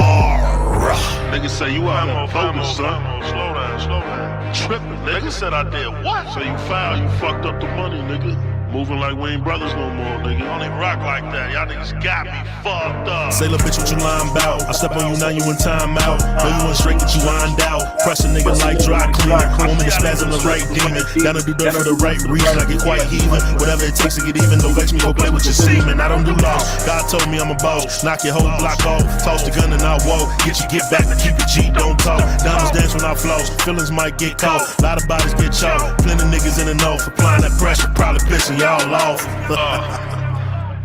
Nigga say you out there focus, son. Slow down. Tripping, nigga said I did what? So you foul, you fucked up the money, nigga. Moving like we ain't brothers no more, nigga. Don't even rock like that. Y'all niggas got me fucked up. Say, little bitch, what you lying about? I step on you, now you in time out. Know you went straight, get you lined out. Press a nigga like dry cleaner. Want me to spasm the right demon. Gotta do that for the right reason. I get quite heathen. Whatever it takes to get even. Don't vex me, go play with your semen. I don't do law. God told me I'm a boss. Knock your whole block off. Toss the gun and I'll walk. Get you get back, keep it G, don't talk. Diamonds dance when I floss. Feelings might get caught. A lot of bodies get chalked. Plenty niggas in the know. Applying that pressure, probably pissing y'all off.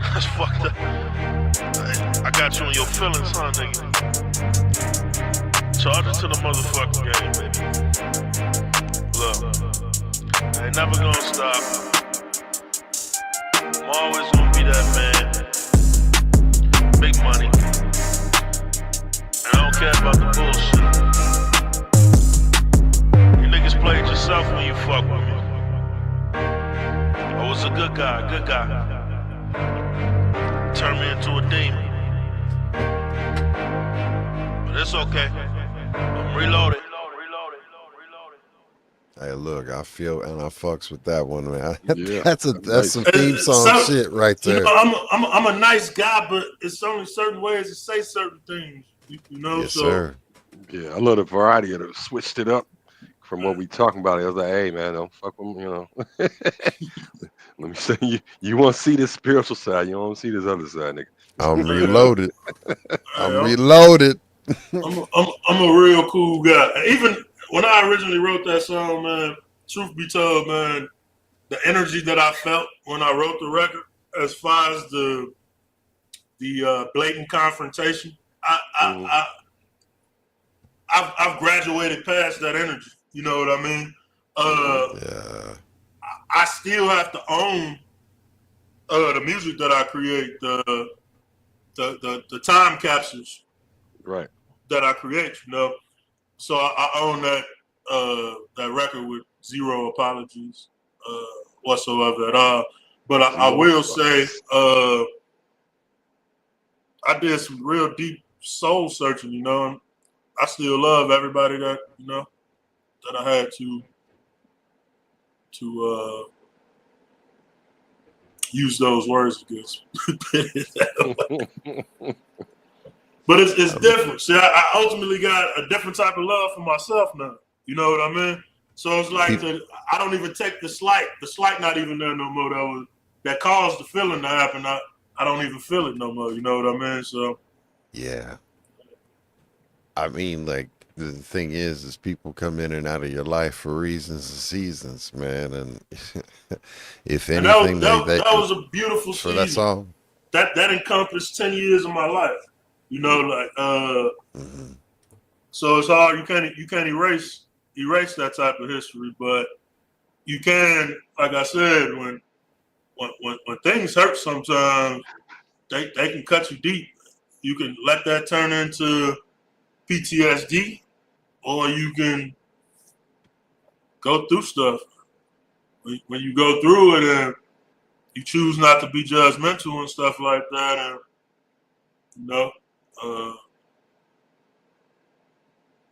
That's fucked up. I got you in your feelings, huh, nigga? Charge it to the motherfucking game, baby. Look, I ain't never gonna stop. I'm always gonna be that man. Big money. And I don't care about the bullshit. You niggas played yourself when you fuck with me. I was a good guy. Turned me into a demon. But it's okay. I'm reloaded. Hey, look, I feel and I fucks with that one, man. Yeah. That's some theme song shit right there. You know, I'm a nice guy, but it's only certain ways to say certain things. You know, Yes, so sir. Yeah, I love the variety of it. Switched it up from what we talking about. I was like, hey man, don't fuck with me, you know. Let me say you want to see this spiritual side, you don't want to see this other side, nigga. I'm reloaded. I'm reloaded. I'm a real cool guy. Even when I originally wrote that song, man, truth be told, man, the energy that I felt when I wrote the record, as far as the blatant confrontation, I've graduated past that energy. You know what I mean? Yeah. I still have to own the music that I create, the time capsules, Right. that I create. You know, so I own that record with zero apologies whatsoever at all. But I will say I did some real deep soul searching. You know, and I still love everybody that that I had to use those words against. But it's different. See, I ultimately got a different type of love for myself now. You know what I mean? So it's like I don't even take the slight. The slight not even there no more. That caused the feeling to happen. I don't even feel it no more. You know what I mean? So Yeah. I mean, like, the thing is people come in and out of your life for reasons and seasons, man. And if anything, that was a beautiful season. So that's all. That encompassed 10 years of my life. You know, like so it's hard. You can't erase that type of history, but you can, like I said, when things hurt sometimes, they can cut you deep. You can let that turn into PTSD, or you can go through stuff. When you go through it and you choose not to be judgmental and stuff like that, and you know,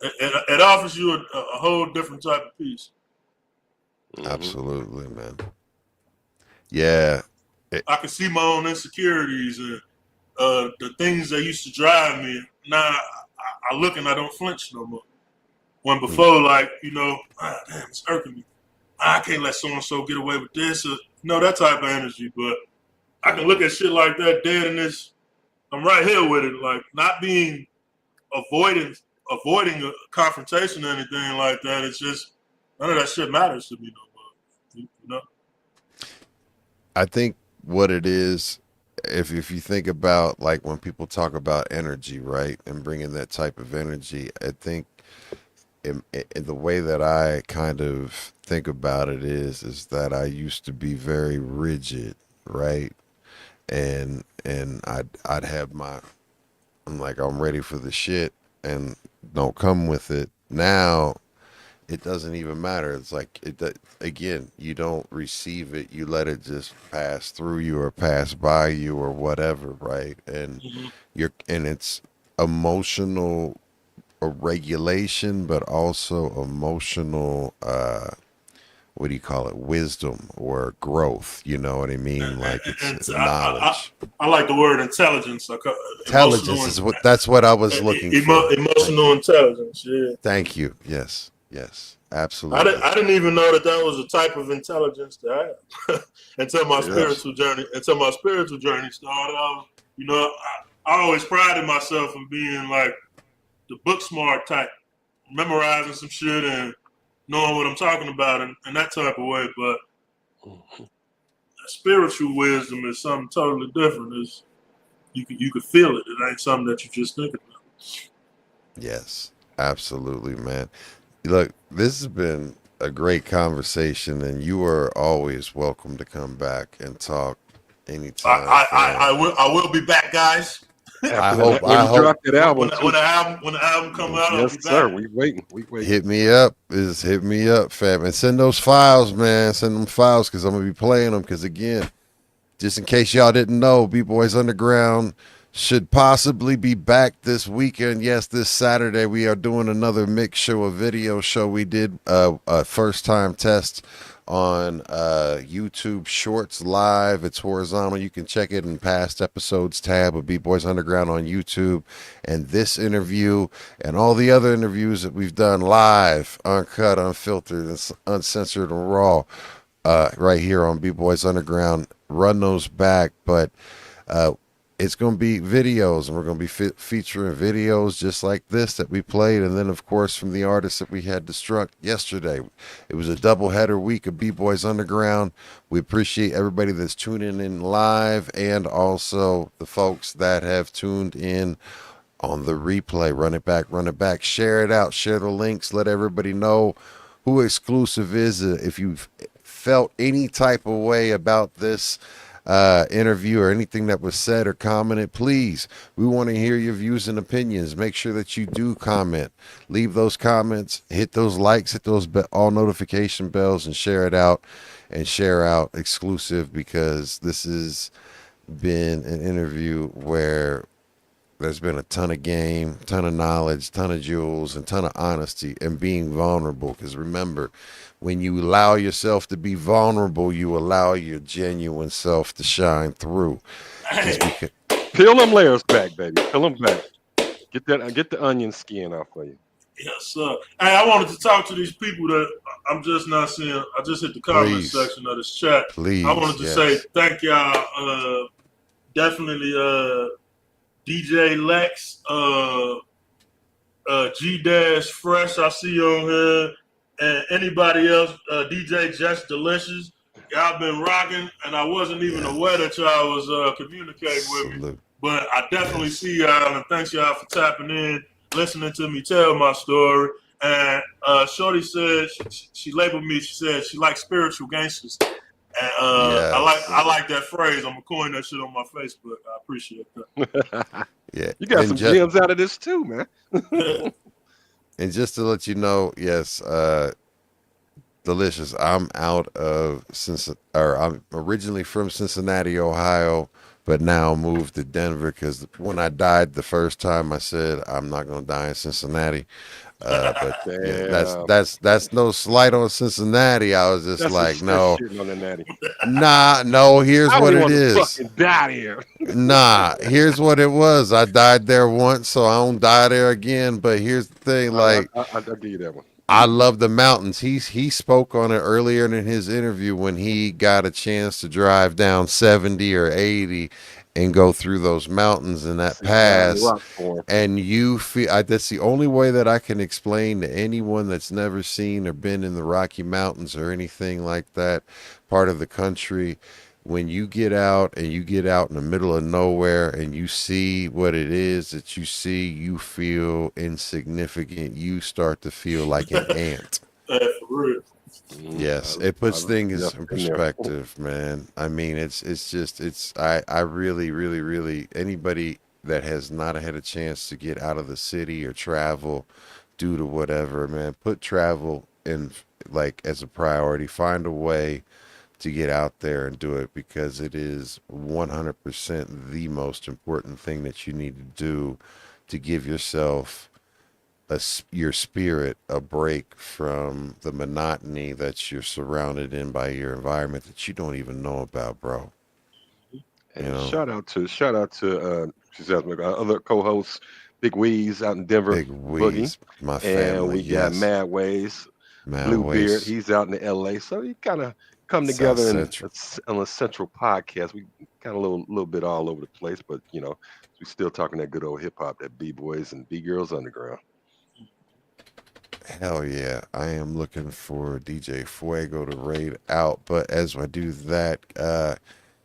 it offers you a whole different type of peace. Absolutely, man. Yeah. I can see my own insecurities and the things that used to drive me. Now I look and I don't flinch no more. When before, like, you know, damn, it's irking me. I can't let so-and-so get away with this. Or, that type of energy. But I can look at shit like that dead in this. I'm right here with it. Like, not being avoiding a confrontation or anything like that. It's just, none of that shit matters to me no more. You know? I think what it is, if you think about, like, when people talk about energy, right, and bringing that type of energy, I think in the way that I kind of think about it is that I used to be very rigid, right, and I'd have I'm like, I'm ready for the shit, and don't come with it. Now it doesn't even matter. It's like again, you don't receive it. You let it just pass through you or pass by you or whatever, right? And it's emotional regulation, but also emotional what do you call it? Wisdom or growth. You know what I mean? Like it's knowledge. I like the word intelligence. Intelligence is that's what I was looking for. Emotional intelligence. Yeah. Thank you. Yes. Absolutely. I didn't even know that was a type of intelligence to have until my spiritual journey. Until my spiritual journey started. I always prided myself in being like the book smart type, memorizing some shit and knowing what I'm talking about in that type of way. But spiritual wisdom is something totally different. You could feel it. It ain't something that you just think about. Yes, absolutely, man. Look, this has been a great conversation, and you are always welcome to come back and talk anytime. I will be back, guys. I hope that album when the album comes out. Yes, sir. We waiting. Hit me up, fam, and send those files, man. Send them files because I'm gonna be playing them. Because again, just in case y'all didn't know, B-Boys Underground should possibly be back this weekend. Yes, this Saturday we are doing another mix show, a video show. We did a first time test on YouTube Shorts live. It's horizontal. You can check it in past episodes tab of B-Boys Underground on YouTube. And this interview and all the other interviews that we've done live, uncut, unfiltered, and uncensored and raw, right here on B-Boys Underground. Run those back, but it's going to be videos, and we're going to be featuring videos just like this that we played, and then, of course, from the artists that we had Destruct yesterday. It was a double-header week of B-Boys Underground. We appreciate everybody that's tuning in live and also the folks that have tuned in on the replay. Run it back. Share it out. Share the links. Let everybody know who Exclusive is. If you've felt any type of way about this interview or anything that was said or commented, please, we want to hear your views and opinions. Make sure that you do comment, leave those comments, hit those likes, hit those all notification bells, and share it out, and share out Exclusive, because this has been an interview where there's been a ton of game, ton of knowledge, ton of jewels, and ton of honesty and being vulnerable. Because remember, when you allow yourself to be vulnerable, you allow your genuine self to shine through. Peel them layers back, baby. Peel them back. Get the onion skin off of you. Yes, sir. Hey, I wanted to talk to these people that I'm just not seeing. I just hit the comment section of this chat. Please, I wanted to say thank y'all. Definitely DJ Lex, G Fresh, I see you on here, and anybody else, DJ Just Delicious. Y'all been rocking, and I wasn't even aware that y'all was communicating with me. But I definitely see y'all, and thanks y'all for tapping in, listening to me tell my story. And Shorty said she labeled me. She said she likes spiritual gangsters. And I like that phrase. I'm gonna coin that shit on my Facebook. I appreciate that. Yeah, you got some gems out of this too, man. And just to let you know, yes, Delicious. I'm out of I'm originally from Cincinnati, Ohio, but now moved to Denver because when I died the first time, I said I'm not gonna die in Cincinnati. But yeah, Damn. that's no slight on Cincinnati. I was just That's like, that's no, shitting on the natty. nah, no. Here's I don't what even it want to is. fucking die here. Nah, here's what it was. I died there once, so I don't die there again. But here's the thing, like. I'll give you that one. I love the mountains. He spoke on it earlier in his interview when he got a chance to drive down 70 or 80 and go through those mountains and that See God in the pass. rock form. And you feel that's the only way that I can explain to anyone that's never seen or been in the Rocky Mountains or anything like that part of the country. When you get out and you get out in the middle of nowhere and you see what it is that you see, you feel insignificant. You start to feel like an ant. For real. Yes, it puts things Yep, in been there. perspective, man. I mean, it's just I really really anybody that has not had a chance to get out of the city or travel due to whatever, man, put travel in like as a priority. Find a way to get out there and do it because it is 100% the most important thing that you need to do to give yourself your spirit a break from the monotony that you're surrounded in by your environment that you don't even know about, bro. And You know, shout out to my other co-hosts, Big Weez out in Denver, Big Boogie, Weeds, my and family, we got yes. Mad Ways, Mad Bluebeard. Waste, He's out in the L.A. So you kind of come South together Central. on a central podcast. We kind of little bit all over the place, but we still talking that good old hip hop, that B boys and B girls underground. Hell yeah. I am looking for DJ Fuego to raid out. But as I do that,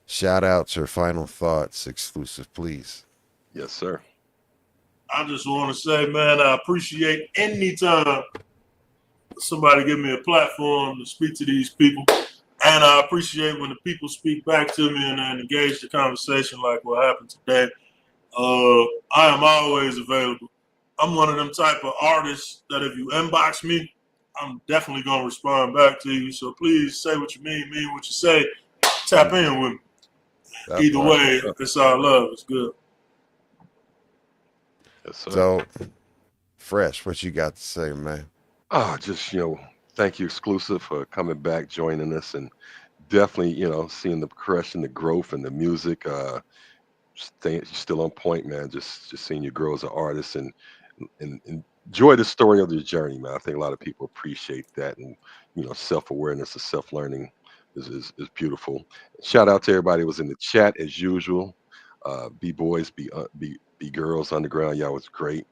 shout outs or final thoughts exclusive, please. Yes, sir. I just want to say, man, I appreciate any time somebody give me a platform to speak to these people. And I appreciate when the people speak back to me and engage the conversation like what happened today. I am always available. I'm one of them type of artists that if you inbox me, I'm definitely going to respond back to you. So please say what you mean what you say. Tap in with me. That Either part. way, it's all love. It's good. Yes, sir. So, Fresh, what you got to say, man? Just thank you, exclusive, for coming back, joining us, and definitely seeing the progression, the growth, and the music. You're still on point, man. Just seeing you grow as an artist and enjoy the story of your journey, man. I think a lot of people appreciate that, and self-awareness and self-learning is beautiful. Shout out to everybody who was in the chat as usual. B boys, B girls, underground, y'all was great.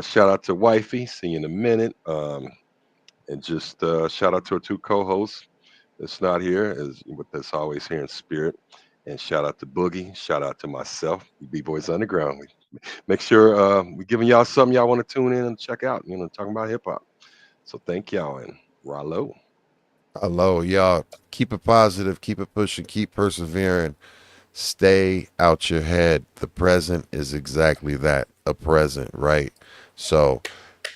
Shout out to Wifey, see you in a minute. And just shout out to our two co-hosts that's not here, that's always here in spirit. And shout out to Boogie. Shout out to myself, B-Boys Underground. Make sure we're giving y'all something y'all want to tune in and check out, talking about hip hop. So thank y'all and Rallo. Hello, y'all. Keep it positive, keep it pushing, keep persevering. Stay out your head. The present is exactly that, a present, right? So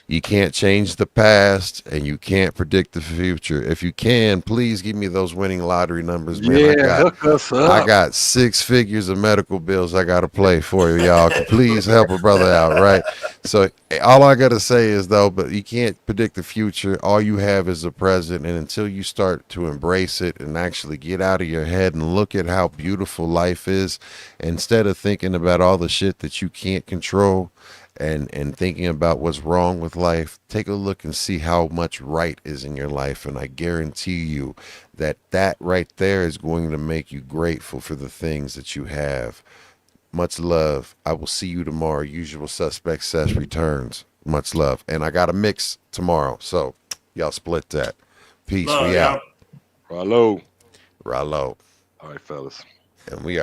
you can't change the past and you can't predict the future. If you can, please give me those winning lottery numbers, man. Yeah, hook us up. I got 6 figures of medical bills I got to play for you, y'all. Please help a brother out, right? So all I got to say is, though, but you can't predict the future. All you have is the present. And until you start to embrace it and actually get out of your head and look at how beautiful life is, instead of thinking about all the shit that you can't control, and thinking about what's wrong with life, take a look and see how much right is in your life. And I guarantee you that right there is going to make you grateful for the things that you have. Much love. I will see you tomorrow. Usual Suspect Sesh returns. Much love. And I got a mix tomorrow. So y'all split that. Peace. Love, We y'all. out. Rallo. Rallo. All right, fellas. And we